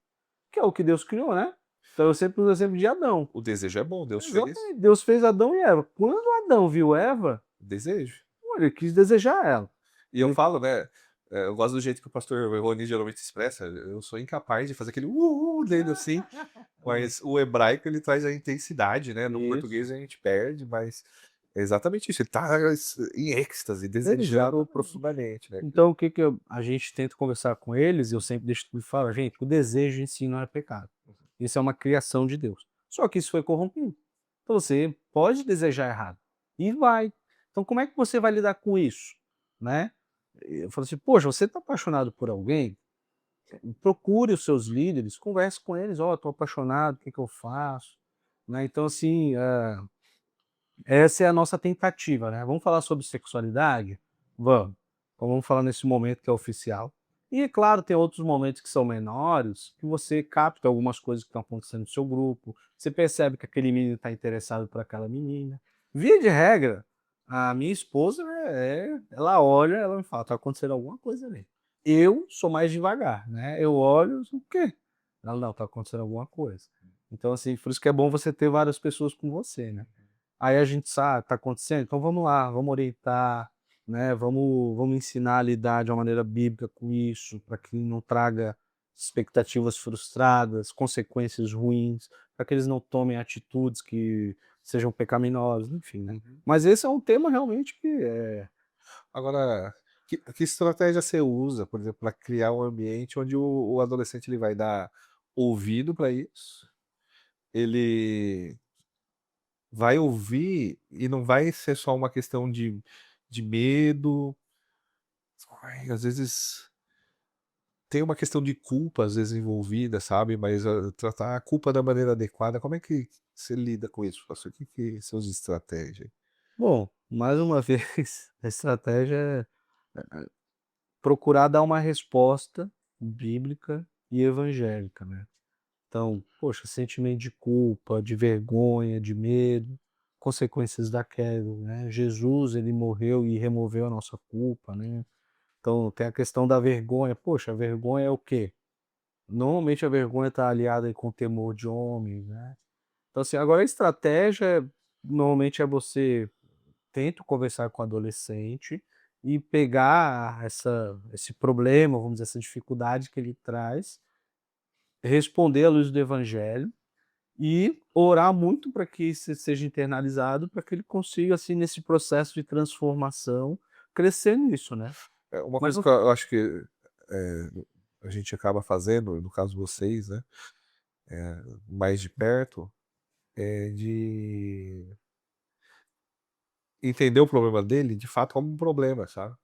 Que é o que Deus criou, né? Então eu sempre uso o exemplo de Adão. O desejo é bom, Deus fez. Exatamente. Deus fez Adão e Eva. Quando Adão viu Eva, Desejo. ele quis desejar ela. E eu Ele- falo, né? Eu gosto do jeito que o pastor Rony geralmente expressa. Eu sou incapaz de fazer aquele dele assim, mas o hebraico ele traz a intensidade, né? No Isso. português a gente perde, mas é exatamente isso. Ele tá em êxtase, desejando Exatamente. profundamente, né? Então o que a gente tenta conversar com eles, eu sempre deixo e falo, gente, o desejo em si não é pecado. Isso é uma criação de Deus. Só que isso foi corrompido. Então você pode desejar errado. E vai. Então como é que você vai lidar com isso? Né? Eu falo assim, poxa, você está apaixonado por alguém? Procure os seus líderes, converse com eles, ó, estou apaixonado, o que eu faço? Né? Então, assim, essa é a nossa tentativa, né? Vamos falar sobre sexualidade? Vamos. Então vamos falar nesse momento que é oficial. E é claro, tem outros momentos que são menores, que você capta algumas coisas que estão acontecendo no seu grupo, você percebe que aquele menino está interessado por aquela menina. Via de regra, a minha esposa, ela olha, ela me fala, tá acontecendo alguma coisa ali. Eu sou mais devagar, né? Eu olho, o quê? Ela, não, tá acontecendo alguma coisa. Então, assim, por isso que é bom você ter várias pessoas com você, né? Aí a gente sabe, tá acontecendo, então vamos lá, vamos orientar, né? Vamos ensinar a lidar de uma maneira bíblica com isso, para que não traga expectativas frustradas, consequências ruins, para que eles não tomem atitudes que sejam pecaminosas, enfim, né? Uhum. Mas esse é um tema realmente que Agora, que estratégia você usa, por exemplo, para criar um ambiente onde o adolescente ele vai dar ouvido para isso, ele vai ouvir e não vai ser só uma questão de medo. Ai, às vezes tem uma questão de culpa, às vezes envolvida, sabe? Mas tratar a culpa da maneira adequada, como é que você lida com isso, pastor? O que são as estratégias? bom, mais uma vez, a estratégia é procurar dar uma resposta bíblica e evangélica, né? Então, poxa, sentimento de culpa, de vergonha, de medo, consequências da queda, né? Jesus, ele morreu e removeu a nossa culpa, né? Então, tem a questão da vergonha. Poxa, a vergonha é o quê? Normalmente a vergonha está aliada aí com o temor de homens, né? Então, assim, agora a estratégia normalmente é você tenta conversar com o adolescente e pegar esse problema, vamos dizer, essa dificuldade que ele traz, responder à luz do evangelho e orar muito para que isso seja internalizado, para que ele consiga, assim, nesse processo de transformação, crescer nisso, né. Uma Mas coisa não que eu acho que é, a gente acaba fazendo, no caso de vocês, né, mais de perto, é de entender o problema dele de fato como um problema, sabe?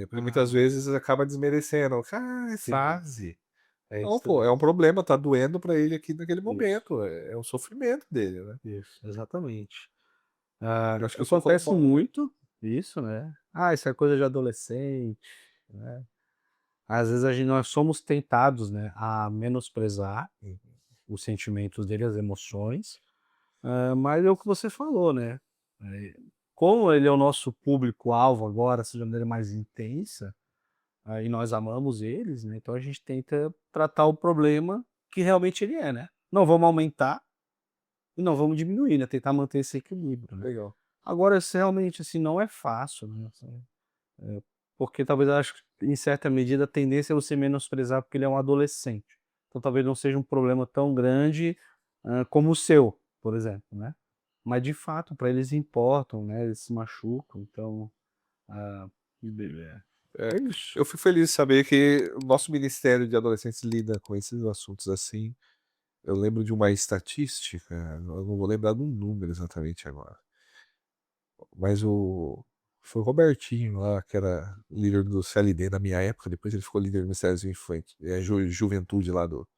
Porque muitas vezes acaba desmerecendo. Ah, é sim, fase. é Não, isso pô, é também. um problema, tá doendo pra ele aqui naquele Isso, momento. É um sofrimento dele, né? isso, exatamente. Eu acho que eu sou Acontece fofoca. muito isso, né. "Ah, isso é coisa de adolescente", né. Às vezes nós somos tentados, né, a menosprezar os sentimentos dele, as emoções, mas é o que você falou, né, eh, como ele é o nosso público-alvo agora, assim, de uma maneira mais intensa, e nós amamos eles, né, então a gente tenta tratar o problema que realmente ele é, né. Não vamos aumentar e não vamos diminuir, né, tentar manter esse equilíbrio, né. Legal. Agora se realmente, assim, não é fácil, né, assim, porque talvez eu acho que em certa medida a tendência é você menosprezar porque ele é um adolescente. Então talvez não seja um problema tão grande, como o seu, por exemplo, né. Mas de fato para eles importam, né, eles se machucam, então, ah, É, é isso. eu fico feliz de saber que o nosso Ministério de Adolescentes lida com esses assuntos assim. Eu lembro de uma estatística, eu não vou lembrar do número exatamente agora, mas foi o Robertinho lá, que era líder do CLD na minha época, depois ele ficou líder do Ministério Juventude lá do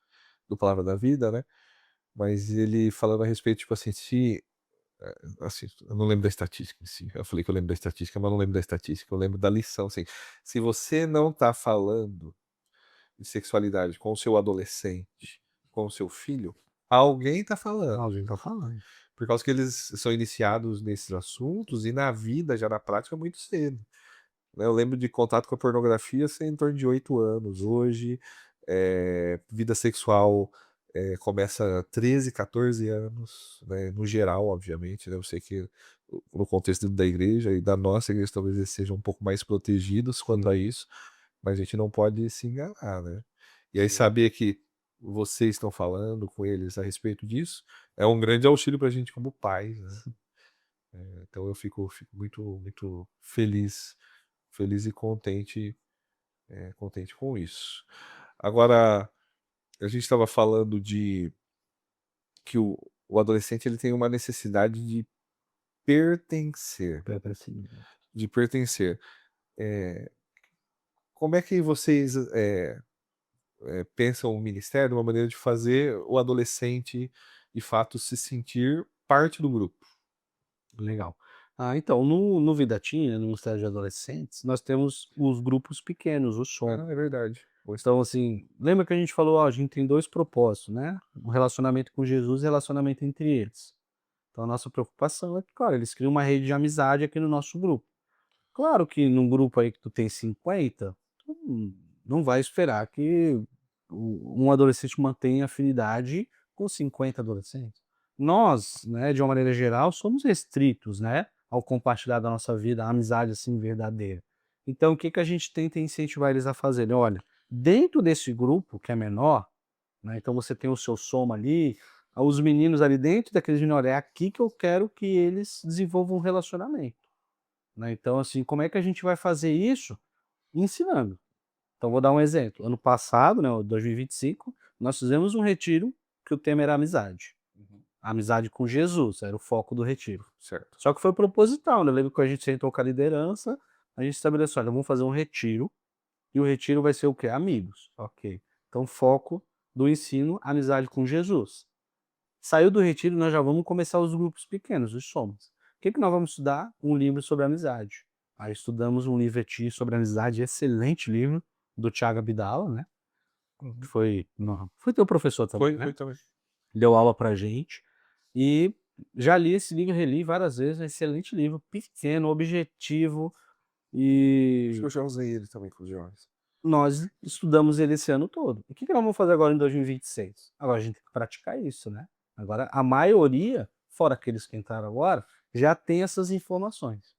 Palavra da Vida, né? Mas ele falando a respeito, tipo assim, se assim, eu não lembro da estatística em si. Eu falei que eu lembro da estatística, mas eu não lembro da estatística, eu lembro da lição, assim. Se você não tá falando de sexualidade com o seu adolescente, com o seu filho, alguém tá falando. Alguém tá falando. Por causa que eles são iniciados nesses assuntos e na vida, já na prática, muito cedo, né. Eu lembro de contato com a pornografia ser em torno de 8 anos. Hoje, vida sexual, começa a 13, 14 anos, né, no geral, obviamente, né. Eu sei que no contexto da igreja e da nossa igreja, talvez eles sejam um pouco mais protegidos quanto Sim, a isso, mas a gente não pode se enganar, né. E aí sim. saber que vocês estão falando com eles a respeito disso, é um grande auxílio pra gente como pais, né. Então eu fico muito feliz e contente, contente com isso. Agora, a gente estava falando de que o adolescente ele tem uma necessidade pertencer, Assim, de pertencer. Eh, como é que vocês, pensam o ministério uma maneira de fazer o adolescente, de fato, se sentir parte do grupo? legal. Então, no Vida Teen, né, no Ministério de Adolescentes, nós temos os grupos pequenos, os som. Ah, é verdade. Pois Então, assim, lembra que a gente falou, ó, a gente tem 2 propósitos, né, o relacionamento com Jesus e relacionamento entre eles. Então a nossa preocupação é que, claro, eles criam uma rede de amizade aqui no nosso grupo. Claro que num grupo aí que tu tem 50, tu não vai esperar que um adolescente mantenha afinidade com 50 adolescentes. Nós, né, de uma maneira geral, somos restritos, né, ao compartilhar da nossa vida, a amizade assim verdadeira. Então, o que que a gente tenta incentivar eles a fazerem? Olha, dentro desse grupo que é menor, né, então você tem o seu soma ali, os meninos ali dentro daqueles meninos, olha, é aqui que eu quero que eles desenvolvam um relacionamento, né. Então, assim, como é que a gente vai fazer isso? Ensinando. Então vou dar um exemplo, ano passado, né, o 2025, nós fizemos um retiro que o tema era amizade. Uhum. Amizade com Jesus, era o foco do retiro. Certo. Só que foi proposital, né, eu lembro que a gente sentou com a liderança, a gente estabeleceu: "Olha, vamos fazer um retiro, e o retiro vai ser o quê? Amigos". Ok. Então foco do ensino, amizade com Jesus. Saiu do retiro, nós já vamos começar os grupos pequenos, os somos. O que que nós vamos estudar? Um livro sobre amizade. Aí estudamos um livro aqui sobre amizade, excelente livro, do Thiago Abdala, né, que Uhum. foi teu professor também, Foi né, também. deu aula pra gente, e já li esse livro, reli várias vezes, é excelente livro, pequeno, objetivo, Acho que e eu já usei ele também com os jovens. nós estudamos ele esse ano todo. E o que que nós vamos fazer agora em 2026? Agora a gente tem que praticar isso, né. Agora a maioria, fora aqueles que entraram agora, já tem essas informações.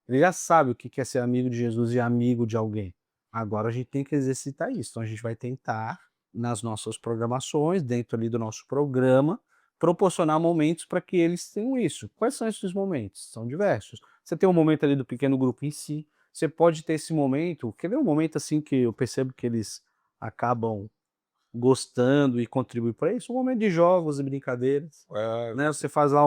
Ele já sabe o que que é ser amigo de Jesus e amigo de alguém. Agora a gente tem que exercitar isso. Então a gente vai tentar, nas nossas programações, dentro ali do nosso programa, proporcionar momentos para que eles tenham isso. Quais são esses momentos? São diversos. Você tem um momento ali do pequeno grupo em si, você pode ter esse momento, quer ver um momento assim que eu percebo que eles acabam gostando e contribuem para isso? Um momento de jogos e brincadeiras, Ah, né? Você faz lá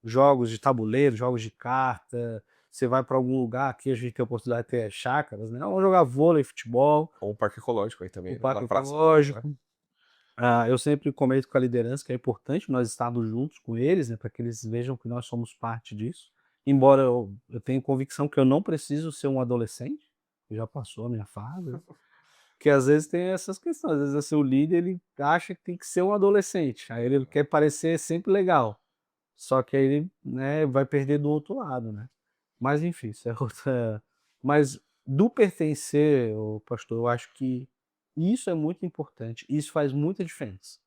jogos de tabuleiro, jogos de carta, você vai para algum lugar, aqui a gente tem a oportunidade de ter chácaras, né? Vamos jogar vôlei, futebol, ou um parque ecológico aí o também, né, na parque praça, né. ecológico. Eu sempre comento com a liderança que é importante nós estarmos juntos com eles, né, para que eles vejam que nós somos parte disso. Embora eu tenha convicção que eu não preciso ser um adolescente, já passou a minha fase, né, porque às vezes tem essas questões, às vezes assim, o líder ele acha que tem que ser um adolescente, aí ele quer parecer sempre legal, só que aí ele, né, vai perder do outro lado, né. Mas enfim, isso é outra, mas do pertencer, ô pastor, eu acho que isso é muito importante, isso faz muita diferença.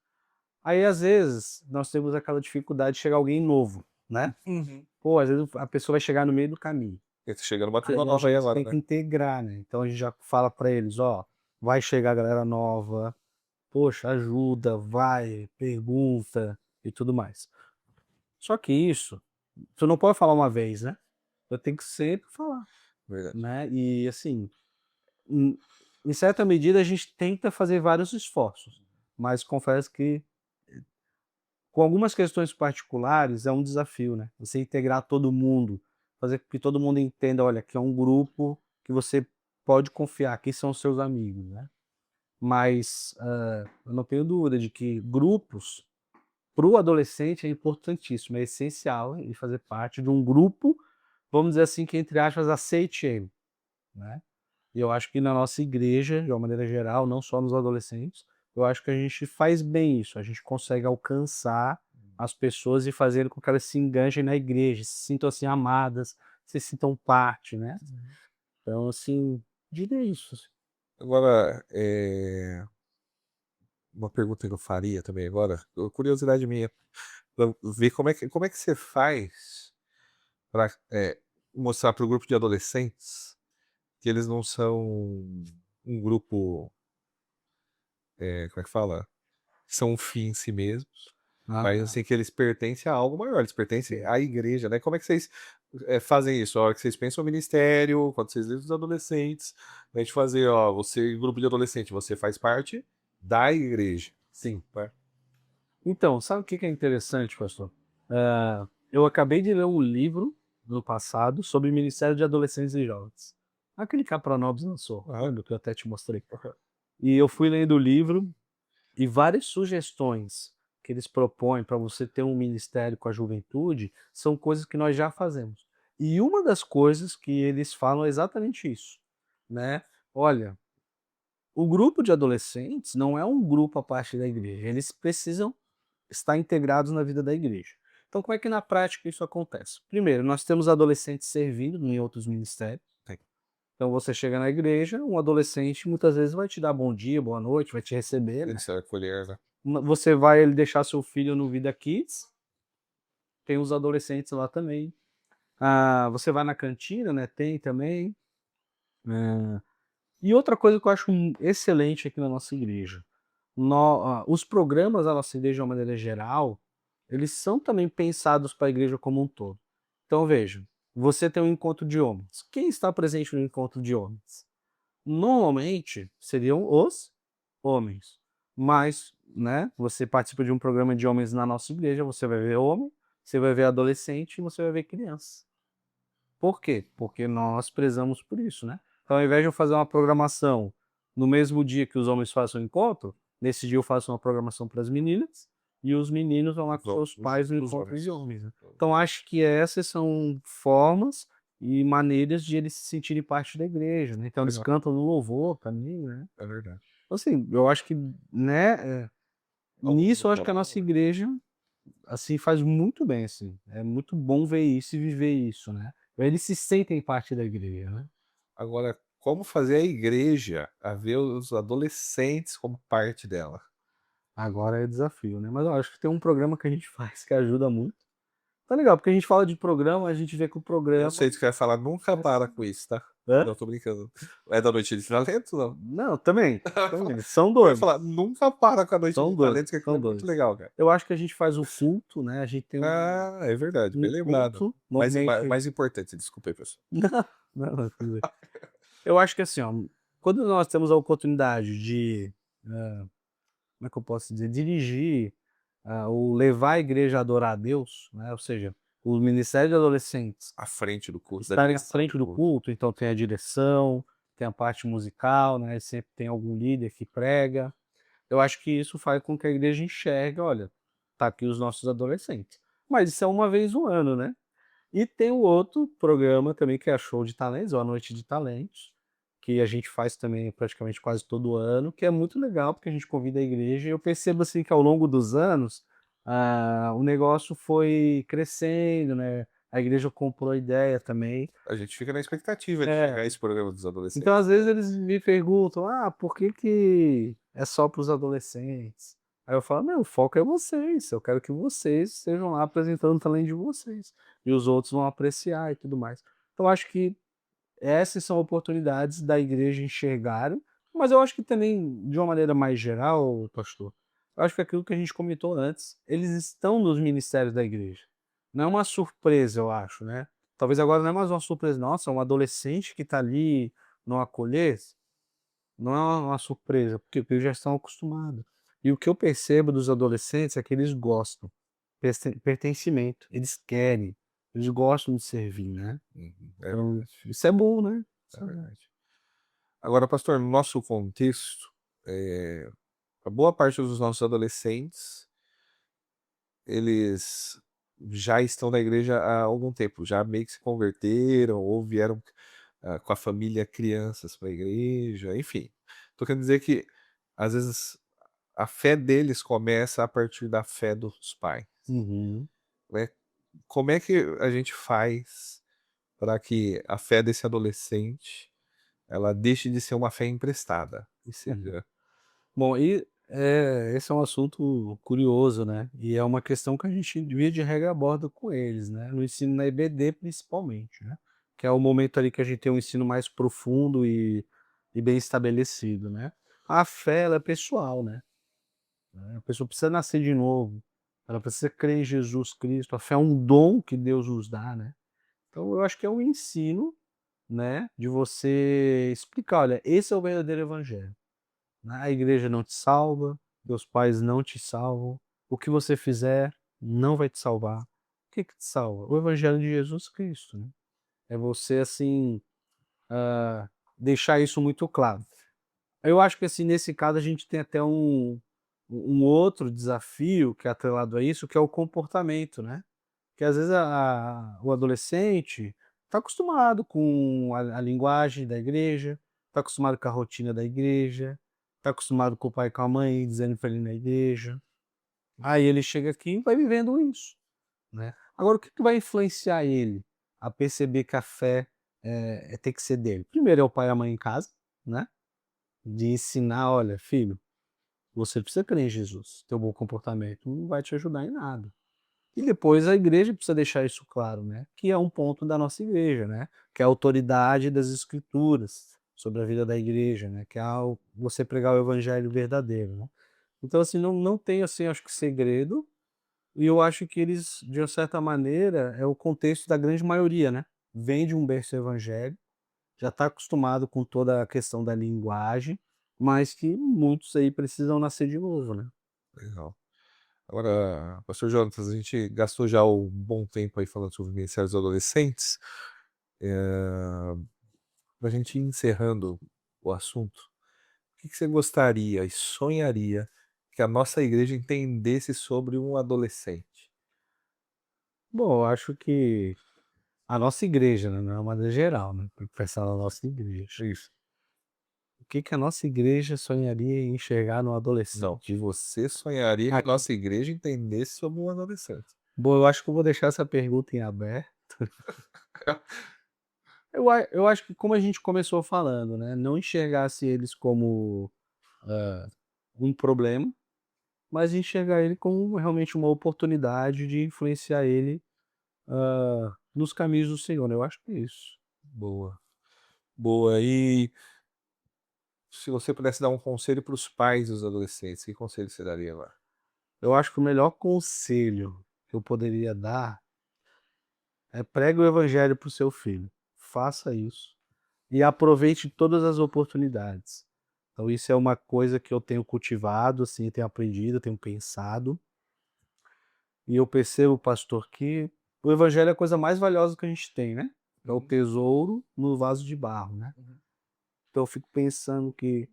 Aí, às vezes, nós temos aquela dificuldade de chegar alguém novo, né. Uhum. Pô, às vezes a pessoa vai chegar no meio do caminho, Porque tá chegando uma turma aí a nova aí gente agora, tem né? que integrar, né. Então a gente já fala para eles: "Ó, vai chegar galera nova, poxa, ajuda, vai, pergunta e tudo mais". Só que isso, tu não pode falar uma vez, né, eu tenho que sempre falar, Verdade. né. E assim, em em certa medida a gente tenta fazer vários esforços, mas confesso que com algumas questões particulares é um desafio, né, você integrar todo mundo, fazer com que todo mundo entenda: "Olha, aqui é um grupo que você pode confiar, aqui são seus amigos", né. Mas, eu não tenho dúvida de que grupos, para o adolescente é importantíssimo, é essencial ele fazer parte de um grupo, vamos dizer assim, que entre aspas "aceite ele", né. E eu acho que na nossa igreja, de uma maneira geral, não só nos adolescentes, eu acho que a gente faz bem isso, a gente consegue alcançar as pessoas e fazer com que elas se enganjem na igreja, se sintam, assim, amadas, se sintam parte, né. Uhum. Então, assim, diria isso, assim. Agora, uma pergunta que eu faria também agora, curiosidade minha, pra ver como é que você faz para mostrar para o grupo de adolescentes que eles não são um grupo, como é que fala? São um fim em si mesmos, mas Aham. assim, que eles pertencem a algo maior, eles pertencem à igreja, né. Como é que vocês, fazem isso? A hora que vocês pensam o ministério, quando vocês lidam com os adolescentes, a gente fazer: "Ó, você grupo de adolescente, você faz parte da igreja", Sim. né. Então, sabe o que que é interessante, pastor? Eu acabei de ler um livro no passado sobre Ministério de Adolescentes e Jovens. Aquele que a Pronobis lançou, Aham, lembra que eu até te mostrei? aham. E eu fui lendo o livro e várias sugestões que eles propõem para você ter um ministério com a juventude são coisas que nós já fazemos. E uma das coisas que eles falam é exatamente isso, né? Olha, o grupo de adolescentes não é um grupo à parte da igreja, eles precisam estar integrados na vida da igreja. Então, como é que na prática isso acontece? Primeiro, nós temos adolescentes servindo em outros ministérios. Tem. Então, você chega na igreja, um adolescente muitas vezes vai te dar bom dia, boa noite, vai te receber, né? Eles se acolher, né. Você vai ele deixar seu filho no Vida Kids, tem os adolescentes lá também. Você vai na cantina, né? Tem também. Eh, E outra coisa que eu acho excelente aqui na nossa igreja, os programas da nossa igreja, de uma maneira geral, eles são também pensados para a igreja como um todo. Então veja, você tem um encontro de homens. Quem está presente no encontro de homens? Normalmente seriam os homens, mas, né, você participa de um programa de homens na nossa igreja, você vai ver homem, você vai ver adolescente e você vai ver criança. Por quê? Porque nós prezamos por isso, né. Então ao invés de eu fazer uma programação no mesmo dia que os homens façam o encontro, nesse dia eu faço uma programação para as meninas, e os meninos vão lá com seus pais no Os encontro de homens. homens, né. Então acho que essas são formas e maneiras de eles se sentirem parte da igreja, né. Então eles Legal, cantam no louvor também, né. é verdade. Então assim, eu acho que, né, Ao nisso eu acho que a nossa trabalho. igreja, assim, faz muito bem, assim. É muito bom ver isso e viver isso, né. Eles se sentem parte da igreja, né. Agora, como fazer a igreja a ver os adolescentes como parte dela? Agora é desafio, né. Mas eu acho que tem um programa que a gente faz que ajuda muito. Tá legal, porque a gente fala de programa, a gente vê que o Eu programa sei que você vai falar, nunca para com isso, tá. hã? Não, tô brincando. É da Noite de Talentos, não? Não, também, também. São Eu ia 2, falar, nunca para com a Noite são de 2, Talentos, que aquilo são é muito 2. legal, cara. Eu acho que a gente faz o culto, né, a gente tem Ah, é verdade, um bem lembrado. culto, normalmente Mais importante, desculpa aí, pessoal. não, não, tudo bem. Eu acho que assim, ó, quando nós temos a oportunidade de, como é que eu posso dizer, dirigir, ou levar a igreja a adorar a Deus, né, ou seja, o ministério de adolescentes À frente do curso, da estarem à direção do frente do culto. culto, então tem a direção, tem a parte musical, né, sempre tem algum líder que prega. eu acho que isso faz com que a igreja enxergue, olha, tá aqui os nossos adolescentes. Mas isso é uma vez no ano, né? E tem o outro programa também que é a Show de Talentos, ou a Noite de Talentos, que a gente faz também praticamente quase todo ano, que é muito legal porque a gente convida a igreja e eu percebo assim que ao longo dos anos, o negócio foi crescendo, né, a igreja comprou a ideia também. A gente fica na expectativa de É, chegar a esse programa dos então adolescentes. às vezes eles me perguntam: "Ah, por que que é só para os adolescentes?" Aí eu falo: "Não, o foco é vocês, eu quero que vocês estejam lá apresentando o talento de vocês, e os outros vão apreciar e tudo mais". Então acho que essas são oportunidades da igreja enxergarem, mas eu acho que também, de uma maneira mais geral, pastor, eu acho que aquilo que a gente comentou antes, eles estão nos ministérios da igreja. Não é uma surpresa, eu acho, né. Talvez agora não é mais uma surpresa, nossa, um adolescente que está ali no acolher, não é uma surpresa, porque eles já estão acostumados. E o que eu percebo dos adolescentes é que eles gostam, pertencimento, eles querem, eles gostam de servir, né. Uhum, é Então, verdade, isso é bom, né. é Isso é bom. verdade. Agora, pastor, no nosso contexto, a boa parte dos nossos adolescentes, eles já estão na igreja há algum tempo, já meio que se converteram ou vieram, com a família crianças para a igreja, enfim. Tô querendo dizer que, às vezes, a fé deles começa a partir da fé dos pais, Uhum, né. Como é que a gente faz para que a fé desse adolescente, ela deixe de ser uma fé emprestada e uhum. seja Bom, esse é um assunto curioso, né, e é uma questão que a gente via de regra aborda com eles, né, no ensino na EBD principalmente, né, que é o momento ali que a gente tem um ensino mais profundo e bem estabelecido, né. A fé ela é pessoal, né, a pessoa precisa nascer de novo, ela precisa crer em Jesus Cristo, a fé é um dom que Deus nos dá, né. Então eu acho que é um ensino, né, de você explicar: "Olha, esse é o verdadeiro evangelho". Né, a igreja não te salva, teus pais não te salvam, o que você fizer não vai te salvar. O que que te salva? O evangelho de Jesus Cristo, né. É você, assim, deixar isso muito claro. Eu acho que, assim, nesse caso a gente tem até um outro desafio que é atrelado a isso, que é o comportamento, né. Que às vezes o adolescente está acostumado com a linguagem da igreja, está acostumado com a rotina da igreja, está acostumado com o pai e com a mãe dizendo para ele ir na igreja. Aí ele chega aqui e vai vivendo isso, né. Agora o que que vai influenciar ele a perceber que a fé, tem que ser dele? Primeiro é o pai e a mãe em casa, né, de ensinar: "Olha filho, você precisa crer em Jesus, teu bom comportamento não vai te ajudar em nada". E depois a igreja precisa deixar isso claro, né, que é um ponto da nossa igreja, né, que é a autoridade das escrituras sobre a vida da igreja, né, que é você pregar o evangelho verdadeiro, né. Então assim, não tem, assim, acho que segredo, e eu acho que eles, de uma certa maneira, é o contexto da grande maioria, né, vem de um berço evangélico, já está acostumado com toda a questão da linguagem, mas que muitos aí precisam nascer de novo, né. legal. Agora, pastor Jonatas, a gente gastou já um bom tempo aí falando sobre ministérios adolescentes. Para a gente ir encerrando o assunto, o que que você gostaria e sonharia que a nossa igreja entendesse sobre um adolescente? Bom, eu acho que a nossa igreja, né, não é uma maneira geral, né, tem que pensar na nossa igreja. Isso. O que que a nossa igreja sonharia em enxergar no Não, adolescente? que você sonharia que Ah, a nossa igreja entendesse sobre um adolescente. bom, eu acho que eu vou deixar essa pergunta em aberto. Eu acho que como a gente começou falando, né, não enxergasse eles como, um problema, mas enxergar ele como realmente uma oportunidade de influenciar ele, nos caminhos do Senhor, né, eu acho que é isso. Boa, boa. E se você pudesse dar um conselho para os pais dos adolescentes, que conselho você daria lá? Eu acho que o melhor conselho que eu poderia dar é pregue o evangelho para o seu filho. Faça isso. E aproveite todas as oportunidades. Então isso é uma coisa que eu tenho cultivado, assim, tenho aprendido, tenho pensado, e eu percebo, pastor, que o evangelho é a coisa mais valiosa que a gente tem, né? É o Uhum, tesouro no vaso de barro, né? uhum. Então eu fico pensando que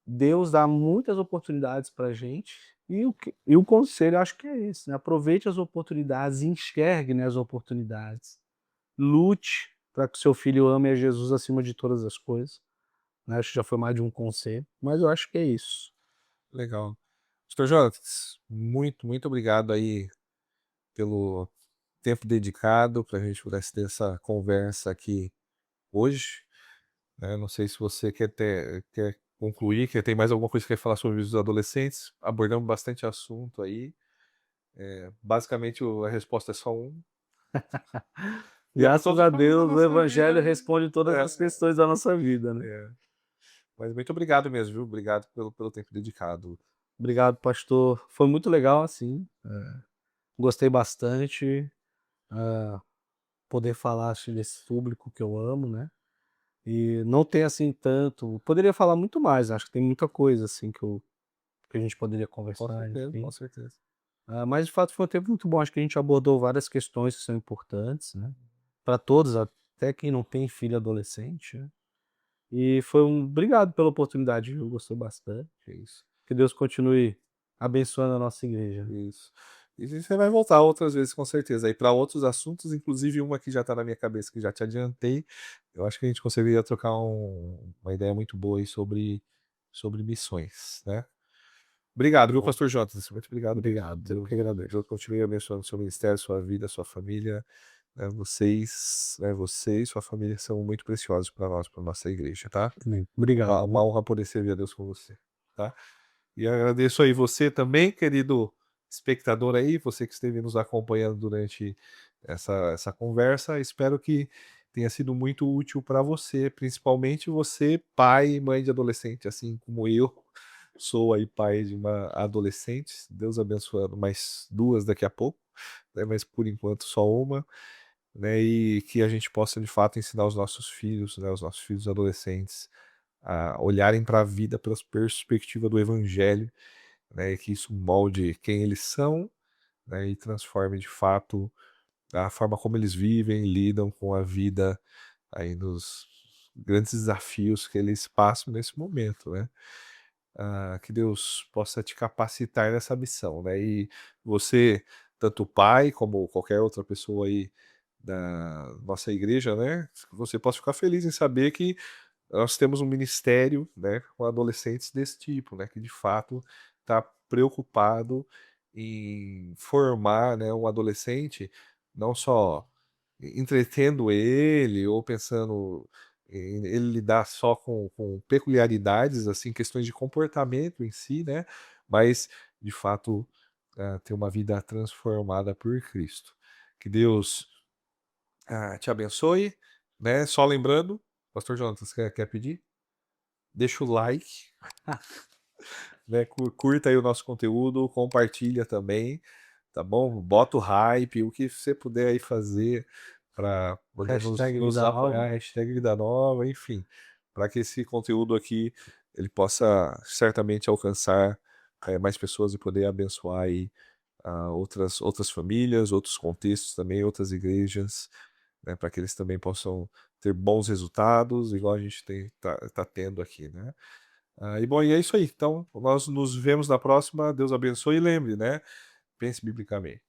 Deus dá muitas oportunidades pra gente, e o conselho acho que é esse, né, aproveite as oportunidades, enxergue, né, as oportunidades, lute para que o seu filho ame a Jesus acima de todas as coisas, né, acho que já foi mais de um conselho, mas eu acho que é isso. Legal. Pastor Jonatas, muito, muito obrigado aí pelo tempo dedicado para a gente pudesse ter essa conversa aqui hoje, né? Não sei se você quer concluir, quer ter mais alguma coisa que quer falar sobre os adolescentes. Abordamos bastante assunto aí. Basicamente a resposta é só um. E Graças a todos da Deus o nossa evangelho vida. responde todas as É, questões da nossa vida, né. é. Mas muito obrigado mesmo, viu? Obrigado pelo tempo dedicado. Obrigado pastor, foi muito legal assim, gostei bastante, poder falar assim desse público que eu amo, né. E não tem, assim, tanto poderia falar muito mais, acho que tem muita coisa, assim, que a gente poderia Com conversar, certeza, com enfim. certeza. Mas de fato foi um tempo muito bom, acho que a gente abordou várias questões que são importantes, né, para todos, até quem não tem filho adolescente, né. E foi obrigado pela oportunidade, viu, gostei bastante. É isso. Que Deus continue abençoando a nossa igreja. Isso. E você vai voltar outras vezes com certeza aí para outros assuntos, inclusive uma que já está na minha cabeça, que já te adiantei. Eu acho que a gente conseguiria trocar uma ideia muito boa aí sobre missões, né. Obrigado, viu, Bom, pastor Jotas, muito obrigado mesmo. obrigado, eu que agradeço. Deus continue abençoando seu ministério, sua vida, sua família, né, você e sua família são muito preciosos para nós, para nossa igreja, tá. Amém. Obrigado, Uma viu. honra poder servir a Deus com você, tá. E agradeço aí você também, querido espectador aí, você que esteve nos acompanhando durante essa conversa. Espero que tenha sido muito útil para você, principalmente você, pai e mãe de adolescente, assim como eu sou aí pai de uma adolescente. Deus abençoando mais duas daqui a pouco, né, mas por enquanto só uma, né, e que a gente possa de fato ensinar os nossos filhos, né, os nossos filhos adolescentes a olharem para a vida pela perspectiva do evangelho, né, e que isso molde quem eles são, né, e transforme de fato a forma como eles vivem e lidam com a vida aí nos grandes desafios que eles passam nesse momento, né. Que Deus possa te capacitar nessa missão, né, e você, tanto o pai como qualquer outra pessoa aí da nossa igreja, né, que você possa ficar feliz em saber que nós temos um ministério, né, com adolescentes desse tipo, né, que de fato está preocupado em formar, né, um adolescente, não só entretendo ele ou pensando em ele lidar só com peculiaridades, assim, questões de comportamento em si, né, mas de fato, ter uma vida transformada por Cristo. Que Deus, te abençoe, né, só lembrando, pastor Jonathan, você quer pedir? Deixa o like, né, curta aí o nosso conteúdo, compartilha também, tá bom? Bota o hype, o que você puder aí fazer para poder Hashtag nos vida apoiar, nova. hashtag Vida Nova, enfim, para que esse conteúdo aqui ele possa certamente alcançar mais pessoas e poder abençoar aí outras famílias, outros contextos também, outras igrejas, né, para que eles também possam ter bons resultados, igual a gente tá tendo aqui, né? E bom, e é isso aí. Então, nós nos vemos na próxima. Deus abençoe e lembre, né? Pense biblicamente.